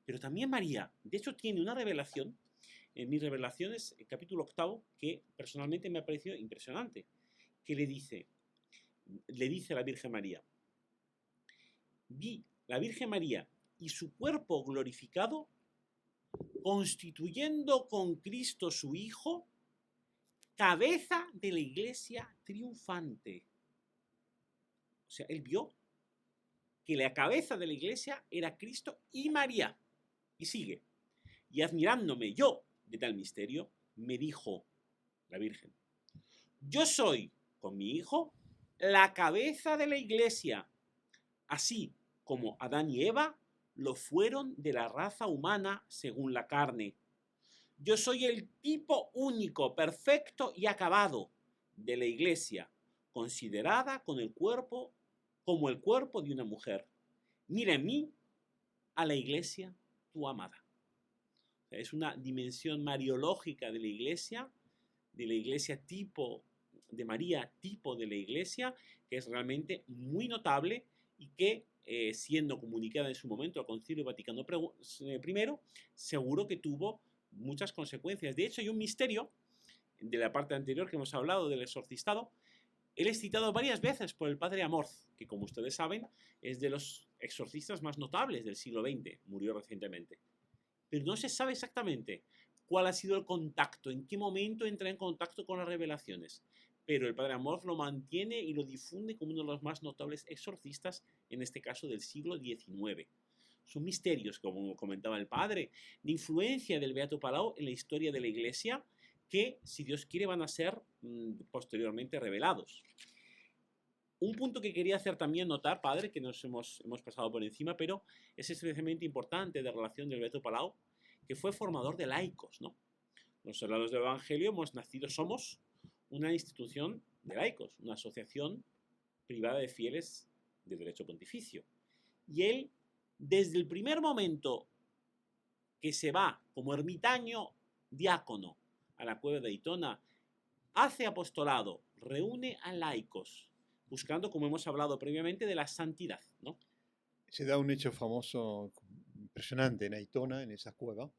Pero también María, de hecho, tiene una revelación, en mis revelaciones, el capítulo 8, que personalmente me ha parecido impresionante, que le dice a la Virgen María: vi la Virgen María y su cuerpo glorificado constituyendo con Cristo su Hijo cabeza de la Iglesia triunfante. O sea, él vio que la cabeza de la Iglesia era Cristo y María. Y sigue: y admirándome yo de tal misterio, me dijo la Virgen: yo soy, con mi Hijo, la cabeza de la Iglesia, así como Adán y Eva lo fueron de la raza humana según la carne. Yo soy el tipo único, perfecto y acabado de la Iglesia, considerada con el cuerpo como el cuerpo de una mujer. Mira en mí a la Iglesia, tu amada. O sea, es una dimensión mariológica de la Iglesia tipo de María, tipo de la Iglesia, que es realmente muy notable y que, siendo comunicada en su momento al Concilio Vaticano I, seguro que tuvo muchas consecuencias. De hecho, hay un misterio de la parte anterior que hemos hablado del exorcistado, Él es citado varias veces por el padre Amorth, que como ustedes saben es de los exorcistas más notables del siglo XX, murió recientemente. Pero no se sabe exactamente cuál ha sido el contacto, en qué momento entra en contacto con las revelaciones. Pero el padre Amorth lo mantiene y lo difunde como uno de los más notables exorcistas, en este caso del siglo XIX. Son misterios, como comentaba el padre, de influencia del Beato Palau en la historia de la Iglesia, que, si Dios quiere, van a ser posteriormente revelados. Un punto que quería hacer también notar, padre, que nos hemos pasado por encima, pero es especialmente importante de relación del Beato Palau, que fue formador de laicos, ¿no? Los Heraldos del Evangelio somos una institución de laicos, una asociación privada de fieles de derecho pontificio. Y él, desde el primer momento que se va como ermitaño diácono a la cueva de Aitona, hace apostolado, reúne a laicos, buscando, como hemos hablado previamente, de la santidad, ¿no? Se da un hecho famoso, impresionante en Aitona, en esa cueva.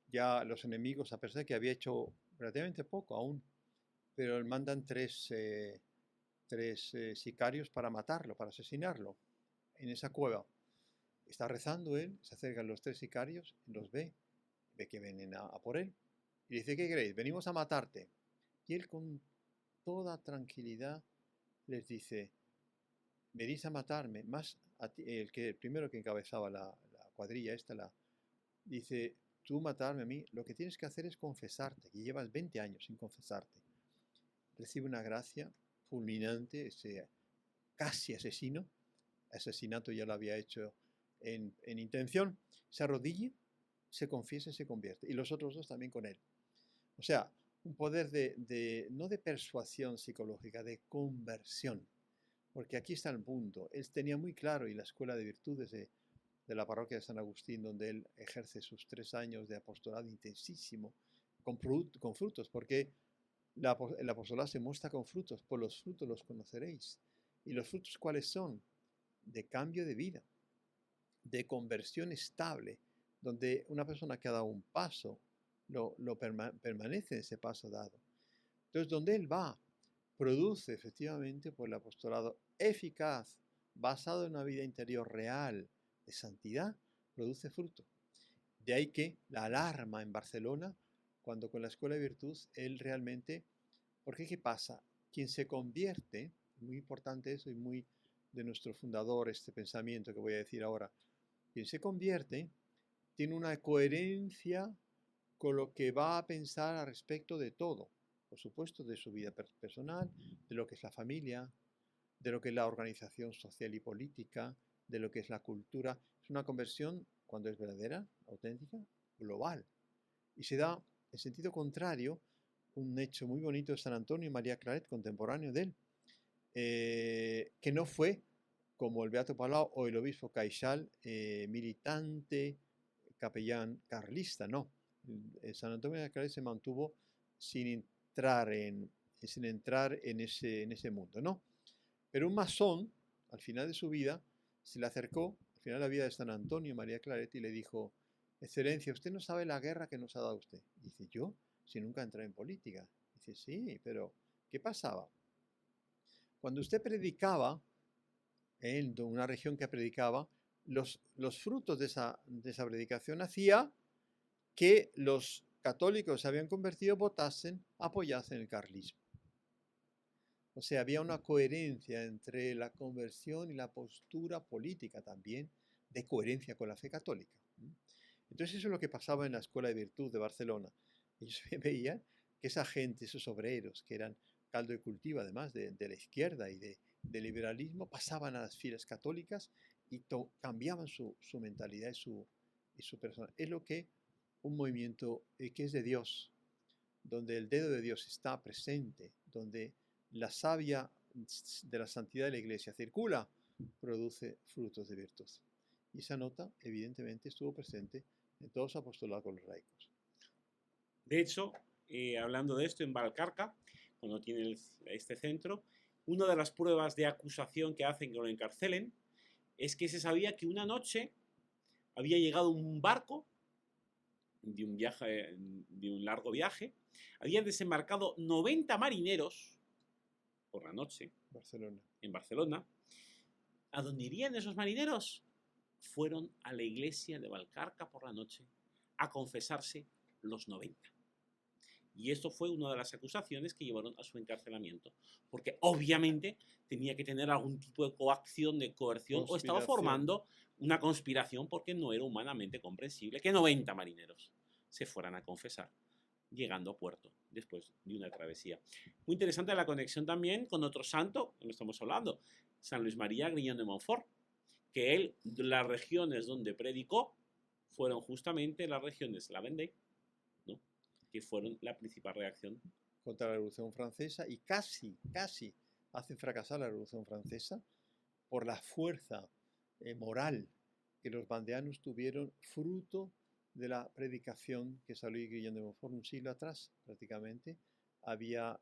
Ya los enemigos, a pesar de que había hecho relativamente poco aún, pero mandan tres sicarios para matarlo, para asesinarlo, en esa cueva. Está rezando él, se acercan los tres sicarios, los ve que vienen a por él, y dice: ¿qué queréis? Venimos a matarte. Y él con toda tranquilidad les dice: venís a matarme, más el primero que encabezaba la cuadrilla esta, dice: tú matarme a mí, lo que tienes que hacer es confesarte, que llevas 20 años sin confesarte. Recibe una gracia fulminante, ese casi asesinato ya lo había hecho en intención, se arrodilla, se confiesa y se convierte, y los otros dos también con él. O sea, un poder no de persuasión psicológica, de conversión, porque aquí está el punto. Él tenía muy claro, y la escuela de virtudes de la parroquia de San Agustín, donde él ejerce sus 3 años de apostolado intensísimo, con frutos, porque el apostolado se muestra con frutos, por los frutos los conoceréis. ¿Y los frutos cuáles son? De cambio de vida, de conversión estable, donde una persona que ha dado un paso, permanece en ese paso dado. Entonces, donde él va, produce efectivamente por el apostolado eficaz, basado en una vida interior real de santidad, produce fruto. De ahí que la alarma en Barcelona, cuando con la Escuela de Virtud, él realmente, porque ¿qué pasa? Quien se convierte, muy importante eso y muy de nuestro fundador, este pensamiento que voy a decir ahora, quien se convierte tiene una coherencia con lo que va a pensar al respecto de todo, por supuesto, de su vida personal, de lo que es la familia, de lo que es la organización social y política, de lo que es la cultura. Es una conversión, cuando es verdadera, auténtica, global. Y se da en sentido contrario un hecho muy bonito de San Antonio y María Claret, contemporáneo de él, que no fue como el Beato Palau o el obispo Caixal, militante, capellán carlista, no. San Antonio de Claret se mantuvo sin entrar en ese mundo, ¿no? Pero un masón, al final de su vida, se le acercó, al final de la vida de San Antonio María Claret, y le dijo: Excelencia, usted no sabe la guerra que nos ha dado usted. Dice: ¿yo? Si nunca entré en política. Dice: sí, pero ¿qué pasaba? Cuando usted predicaba, en una región que predicaba, los frutos de esa predicación hacía que los católicos se habían convertido, votasen, apoyasen el carlismo. O sea, había una coherencia entre la conversión y la postura política también, de coherencia con la fe católica. Entonces eso es lo que pasaba en la Escuela de Virtud de Barcelona. Ellos veían que esa gente, esos obreros, que eran caldo de cultivo además de la izquierda y de liberalismo, pasaban a las filas católicas y cambiaban su mentalidad y su persona. Es lo que un movimiento que es de Dios, donde el dedo de Dios está presente, donde la savia de la santidad de la Iglesia circula, produce frutos de virtud. Y esa nota, evidentemente, estuvo presente en todos los apostolados con los laicos. De hecho, hablando de esto, en Valcarca, cuando tiene este centro, una de las pruebas de acusación que hacen que lo encarcelen es que se sabía que una noche había llegado un barco de un largo viaje, habían desembarcado 90 marineros por la noche Barcelona. en Barcelona. ¿A dónde irían esos marineros? Fueron a la iglesia de Valcarca por la noche a confesarse los 90. Y esto fue una de las acusaciones que llevaron a su encarcelamiento, porque obviamente tenía que tener algún tipo de coacción, de coerción, o estaba formando una conspiración, porque no era humanamente comprensible que 90 marineros se fueran a confesar, llegando a puerto después de una travesía. Muy interesante la conexión también con otro santo, que no estamos hablando, San Luis María Griñón de Montfort, que él, las regiones donde predicó, fueron justamente las regiones la Vendée, ¿no?, que fueron la principal reacción contra la Revolución Francesa, y casi hacen fracasar la Revolución Francesa por la fuerza moral que los vandeanos tuvieron, fruto de la predicación que San Luis Guillén de Montfort, un siglo atrás prácticamente, había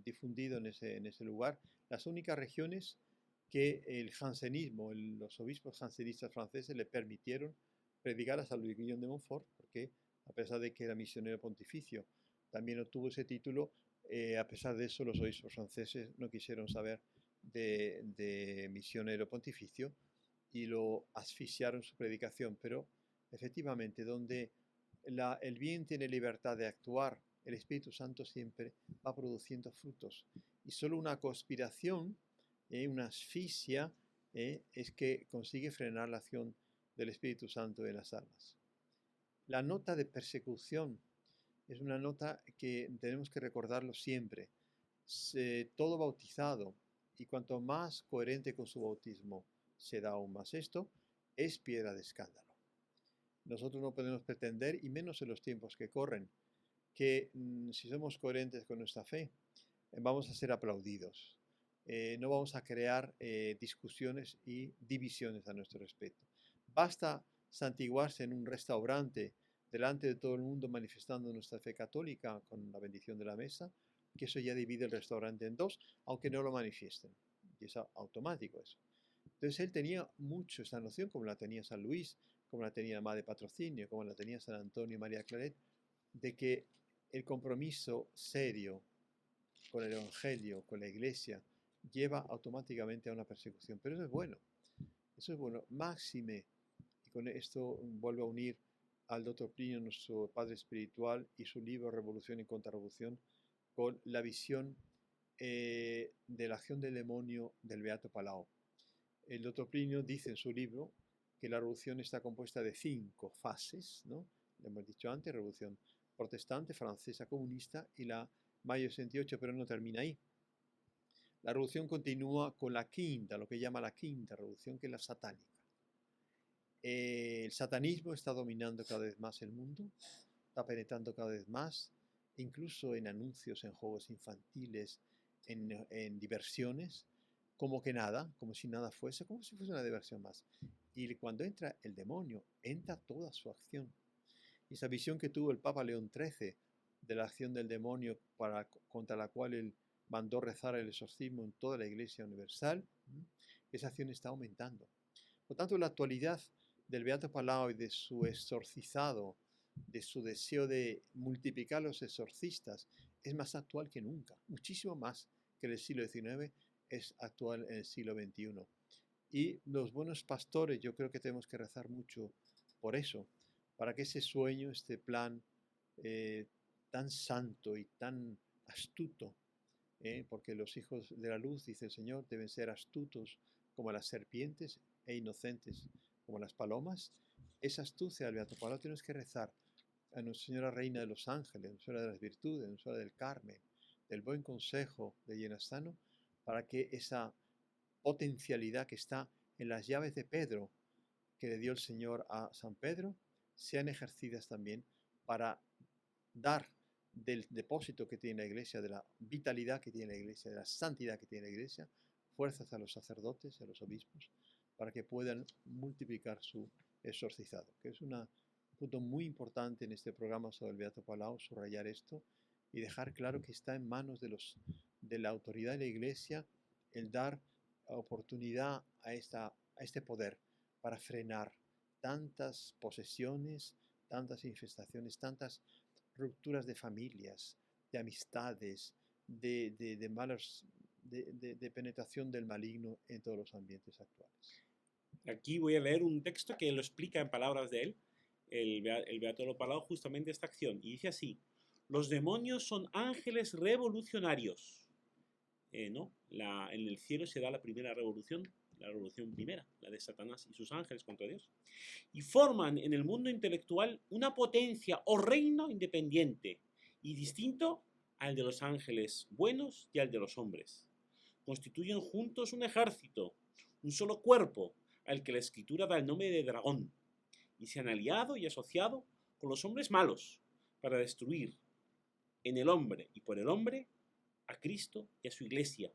difundido en ese lugar. Las únicas regiones que el jansenismo, los obispos jansenistas franceses le permitieron predicar a San Luis Guillén de Montfort, porque a pesar de que era misionero pontificio, también obtuvo ese título. A pesar de eso, los obispos franceses no quisieron saber de misionero pontificio y lo asfixiaron su predicación. Pero efectivamente, donde el bien tiene libertad de actuar, el Espíritu Santo siempre va produciendo frutos. Y solo una conspiración, una asfixia, es que consigue frenar la acción del Espíritu Santo en las almas. La nota de persecución es una nota que tenemos que recordarlo siempre. Todo bautizado, y cuanto más coherente con su bautismo se da aún más esto, es piedra de escándalo. Nosotros no podemos pretender, y menos en los tiempos que corren, que si somos coherentes con nuestra fe, vamos a ser aplaudidos. No vamos a crear discusiones y divisiones a nuestro respecto. Basta santiguarse en un restaurante delante de todo el mundo manifestando nuestra fe católica con la bendición de la mesa, que eso ya divide el restaurante en dos, aunque no lo manifiesten. Y es automático eso. Entonces él tenía mucho esa noción, como la tenía San Luis, como la tenía la Madre Patrocinio, como la tenía San Antonio y María Claret, de que el compromiso serio con el Evangelio, con la Iglesia, lleva automáticamente a una persecución. Pero eso es bueno, máxime, y con esto vuelvo a unir al Dr. Plinio, nuestro padre espiritual, y su libro Revolución y Contrarrevolución, con la visión de la acción del demonio del Beato Palau. El Dr. Plinio dice en su libro que la revolución está compuesta de 5 fases, ¿no? Lo hemos dicho antes: revolución protestante, francesa, comunista y la mayo 68, pero no termina ahí. La revolución continúa con la quinta, lo que llama la quinta revolución, que es la satánica. El satanismo está dominando cada vez más el mundo, está penetrando cada vez más, incluso en anuncios, en juegos infantiles, en diversiones, como que nada, como si nada fuese, como si fuese una diversión más. Y cuando entra el demonio, entra toda su acción. Y esa visión que tuvo el Papa León XIII de la acción del demonio contra la cual él mandó rezar el exorcismo en toda la Iglesia Universal, esa acción está aumentando. Por tanto, la actualidad del Beato Palau y de su exorcizado, de su deseo de multiplicar los exorcistas, es más actual que nunca, muchísimo más que en el siglo XIX, es actual en el siglo XXI. Y los buenos pastores, yo creo que tenemos que rezar mucho por eso, para que ese sueño, este plan tan santo y tan astuto, porque los hijos de la luz, dice el Señor, deben ser astutos como las serpientes e inocentes como las palomas. Esa astucia del Beato Palau tenemos que rezar a Nuestra Señora Reina de los Ángeles, Nuestra Señora de las Virtudes, Nuestra Señora del Carmen, del Buen Consejo de Llenastano, para que esa potencialidad que está en las llaves de Pedro, que le dio el Señor a San Pedro, sean ejercidas también para dar del depósito que tiene la Iglesia, de la vitalidad que tiene la Iglesia, de la santidad que tiene la Iglesia, fuerzas a los sacerdotes y a los obispos para que puedan multiplicar su exorcizado, que es un punto muy importante en este programa sobre el Beato Palau, subrayar esto y dejar claro que está en manos de la autoridad de la Iglesia el dar oportunidad a este poder para frenar tantas posesiones, tantas infestaciones, tantas rupturas de familias, de amistades, de malos de penetración del maligno en todos los ambientes actuales. Aquí voy a leer un texto que lo explica en palabras de él, el Beato Palau, justamente esta acción. Y dice así: los demonios son ángeles revolucionarios. ¿No? En el cielo se da la primera revolución, la revolución primera, la de Satanás y sus ángeles contra Dios. Y forman en el mundo intelectual una potencia o reino independiente y distinto al de los ángeles buenos y al de los hombres. Constituyen juntos un ejército, un solo cuerpo, al que la escritura da el nombre de dragón, y se han aliado y asociado con los hombres malos para destruir en el hombre y por el hombre a Cristo y a su iglesia.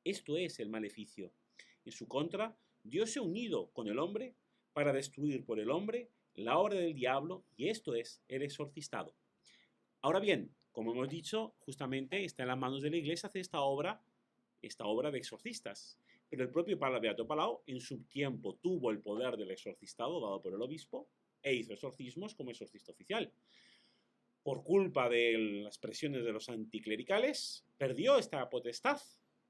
Esto es el maleficio. En su contra, Dios se ha unido con el hombre para destruir por el hombre la obra del diablo, y esto es el exorcistado. Ahora bien, como hemos dicho, justamente está en las manos de la iglesia hacer esta obra de exorcistas. Pero el propio Beato Palau en su tiempo tuvo el poder del exorcistado dado por el obispo e hizo exorcismos como exorcista oficial. Por culpa de las presiones de los anticlericales, perdió esta potestad,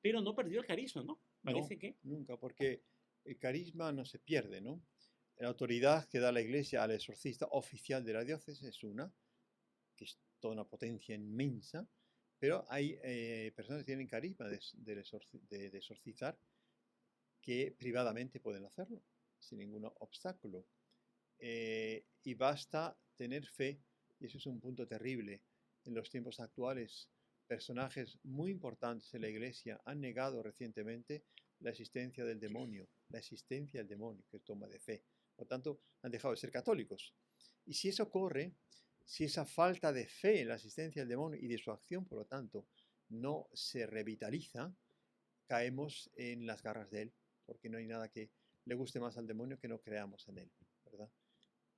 pero no perdió el carisma, ¿no? Parece No, que... nunca, porque el carisma no se pierde, ¿no? La autoridad que da la iglesia al exorcista oficial de la diócesis es una, que es toda una potencia inmensa, pero hay personas que tienen carisma de exorcizar que privadamente pueden hacerlo, sin ningún obstáculo. Y basta tener fe, y eso es un punto terrible. En los tiempos actuales, personajes muy importantes en la iglesia han negado recientemente la existencia del demonio, que es toma de fe. Por tanto, han dejado de ser católicos. Y si eso ocurre, si esa falta de fe en la existencia del demonio y de su acción, por lo tanto, no se revitaliza, caemos en las garras de él, porque no hay nada que le guste más al demonio que no creamos en él, ¿verdad?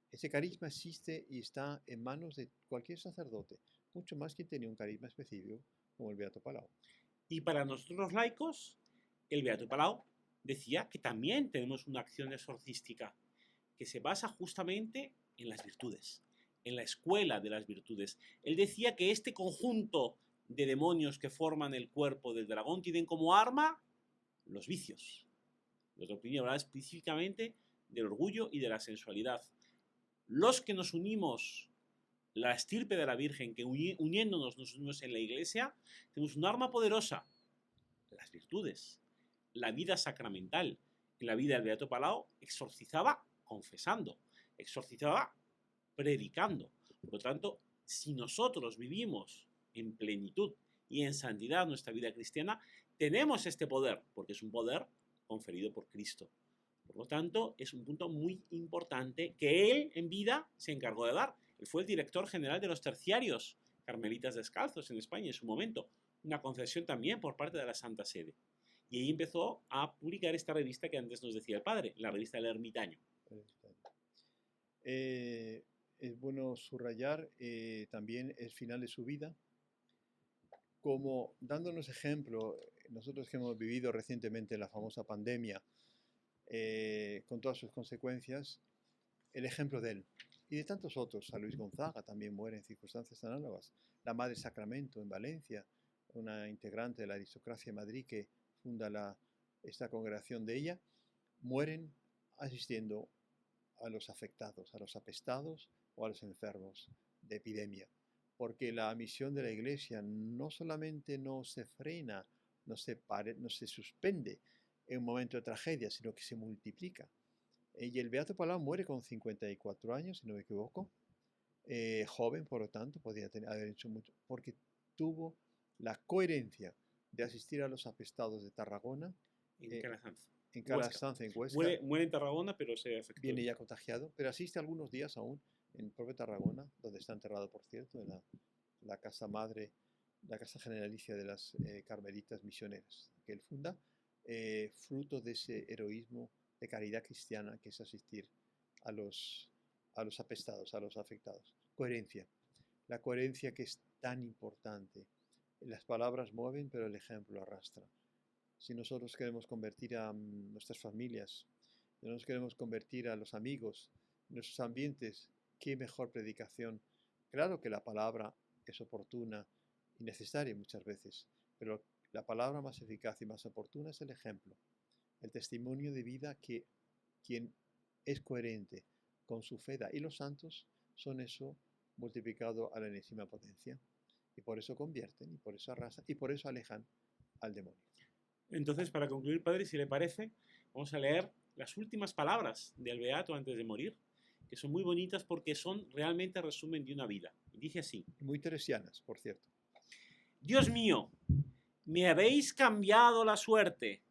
Ese carisma existe y está en manos de cualquier sacerdote, mucho más quien tenía un carisma específico como el Beato Palau. Y para nosotros los laicos, el Beato Palau decía que también tenemos una acción exorcística que se basa justamente en las virtudes, en la escuela de las virtudes. Él decía que este conjunto de demonios que forman el cuerpo del dragón tienen como arma los vicios. La doctrina habla específicamente del orgullo y de la sensualidad. Los que nos unimos, la estirpe de la Virgen, que uniéndonos nos unimos en la iglesia, tenemos un arma poderosa, las virtudes, la vida sacramental. En la vida del Beato Palau exorcizaba confesando, exorcizaba predicando. Por lo tanto, si nosotros vivimos en plenitud y en santidad nuestra vida cristiana, tenemos este poder, porque es un poder conferido por Cristo. Por lo tanto, es un punto muy importante que él en vida se encargó de dar. Él fue el director general de los terciarios carmelitas descalzos en España en su momento. Una concesión también por parte de la Santa Sede. Y ahí empezó a publicar esta revista que antes nos decía el padre, la revista El Ermitaño. Es bueno subrayar también el final de su vida, como dándonos ejemplo, nosotros que hemos vivido recientemente la famosa pandemia, con todas sus consecuencias, el ejemplo de él y de tantos otros. A Luis Gonzaga también muere en circunstancias análogas. La Madre Sacramento en Valencia, una integrante de la aristocracia de Madrid que funda esta congregación de ella, mueren asistiendo a los afectados, a los apestados o a los enfermos de epidemia. Porque la misión de la Iglesia no solamente no se frena, no se suspende en un momento de tragedia, sino que se multiplica. Y el Beato Palau muere con 54 años, si no me equivoco, joven, por lo tanto, podía haber hecho mucho, porque tuvo la coherencia de asistir a los apestados de Tarragona, En Calasanz, en Huesca. Muere en Tarragona, pero se afectó. Viene ya contagiado, pero asiste algunos días aún en propio Tarragona, donde está enterrado, por cierto, en la casa madre, la casa generalicia de las carmelitas misioneras que él funda, fruto de ese heroísmo de caridad cristiana que es asistir a los apestados, a los afectados. Coherencia. La coherencia que es tan importante. Las palabras mueven, pero el ejemplo arrastra. Si nosotros queremos convertir a nuestras familias, si nos queremos convertir a los amigos, nuestros ambientes, qué mejor predicación. Claro que la palabra es oportuna y necesaria muchas veces, pero la palabra más eficaz y más oportuna es el ejemplo, el testimonio de vida que quien es coherente con su fe da. Y los santos son eso multiplicado a la enésima potencia. Y por eso convierten, y por eso arrasan, y por eso alejan al demonio. Entonces, para concluir, padre, si le parece, vamos a leer las últimas palabras del beato antes de morir, que son muy bonitas porque son realmente resumen de una vida. Y dice así: Muy teresianas, por cierto. Dios mío, me habéis cambiado la suerte.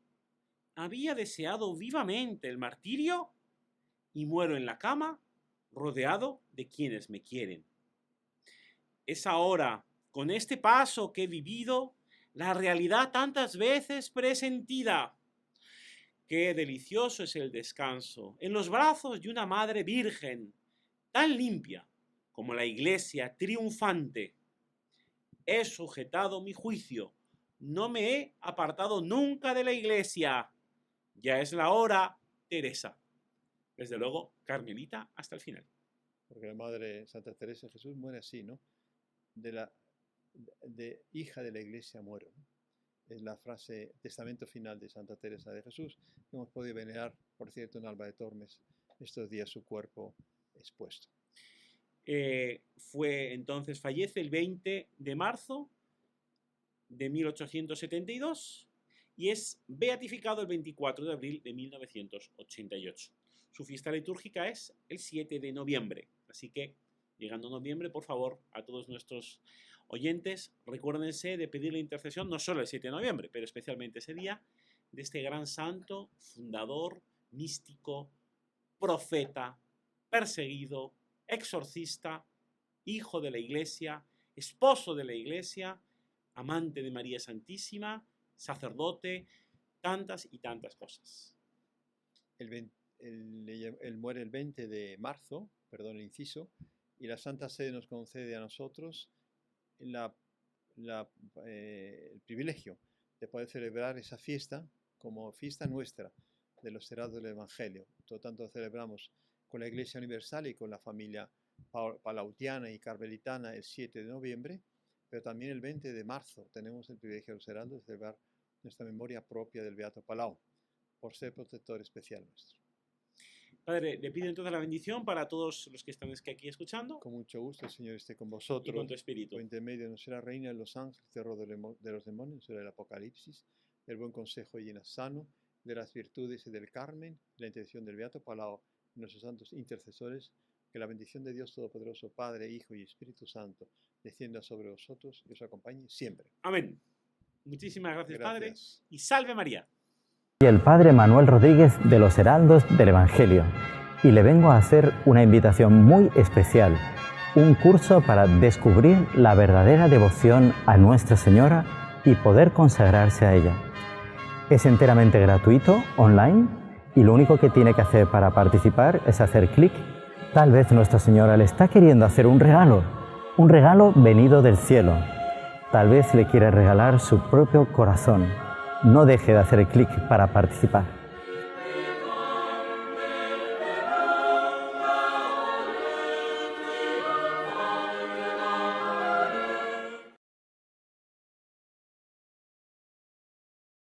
Había deseado vivamente el martirio y muero en la cama, rodeado de quienes me quieren. Es ahora, con este paso que he vivido, la realidad tantas veces presentida. Qué delicioso es el descanso en los brazos de una madre virgen, tan limpia como la iglesia triunfante. He sujetado mi juicio, no me he apartado nunca de la iglesia. Ya es la hora, Teresa. Desde luego, Carmelita hasta el final. Porque la madre Santa Teresa de Jesús muere así, ¿no? De hija de la iglesia muero, ¿no? Es la frase testamento final de Santa Teresa de Jesús. Hemos podido venerar, por cierto, en Alba de Tormes estos días su cuerpo expuesto. Fallece el 20 de marzo de 1872 y es beatificado el 24 de abril de 1988. Su fiesta litúrgica es el 7 de noviembre, así que llegando a noviembre, por favor, a todos nuestros oyentes, recuérdense de pedir la intercesión no solo el 7 de noviembre, pero especialmente ese día, de este gran santo, fundador, místico, profeta, perseguido, exorcista, hijo de la Iglesia, esposo de la Iglesia, amante de María Santísima, sacerdote, tantas y tantas cosas. Él muere el 20 de marzo, perdón el inciso, y la Santa Sede nos concede a nosotros el privilegio de poder celebrar esa fiesta como fiesta nuestra de los heraldos del Evangelio. Por lo tanto, celebramos con la Iglesia Universal y con la familia palautiana y carmelitana el 7 de noviembre, pero también el 20 de marzo tenemos el privilegio de los heraldos de celebrar nuestra memoria propia del Beato Palau, por ser protector especial nuestro. Padre, le pido entonces la bendición para todos los que están aquí escuchando. Con mucho gusto, el Señor esté con vosotros. Y con tu espíritu. Por intermedio de nuestra Reina de los Ángeles, terror de los demonios, sobre el Apocalipsis, del buen consejo llena sano, de las virtudes y del Carmen, de la intercesión del Beato Palau, y nuestros santos intercesores, que la bendición de Dios Todopoderoso, Padre, Hijo y Espíritu Santo, descienda sobre vosotros y os acompañe siempre. Amén. Muchísimas gracias, Padre, y salve María. Y el Padre Manuel Rodríguez de los Heraldos del Evangelio, y le vengo a hacer una invitación muy especial, un curso para descubrir la verdadera devoción a Nuestra Señora y poder consagrarse a ella. Es enteramente gratuito, online, y lo único que tiene que hacer para participar es hacer clic. Tal vez Nuestra Señora le está queriendo hacer un regalo venido del cielo. Tal vez le quiere regalar su propio corazón. No deje de hacer clic para participar.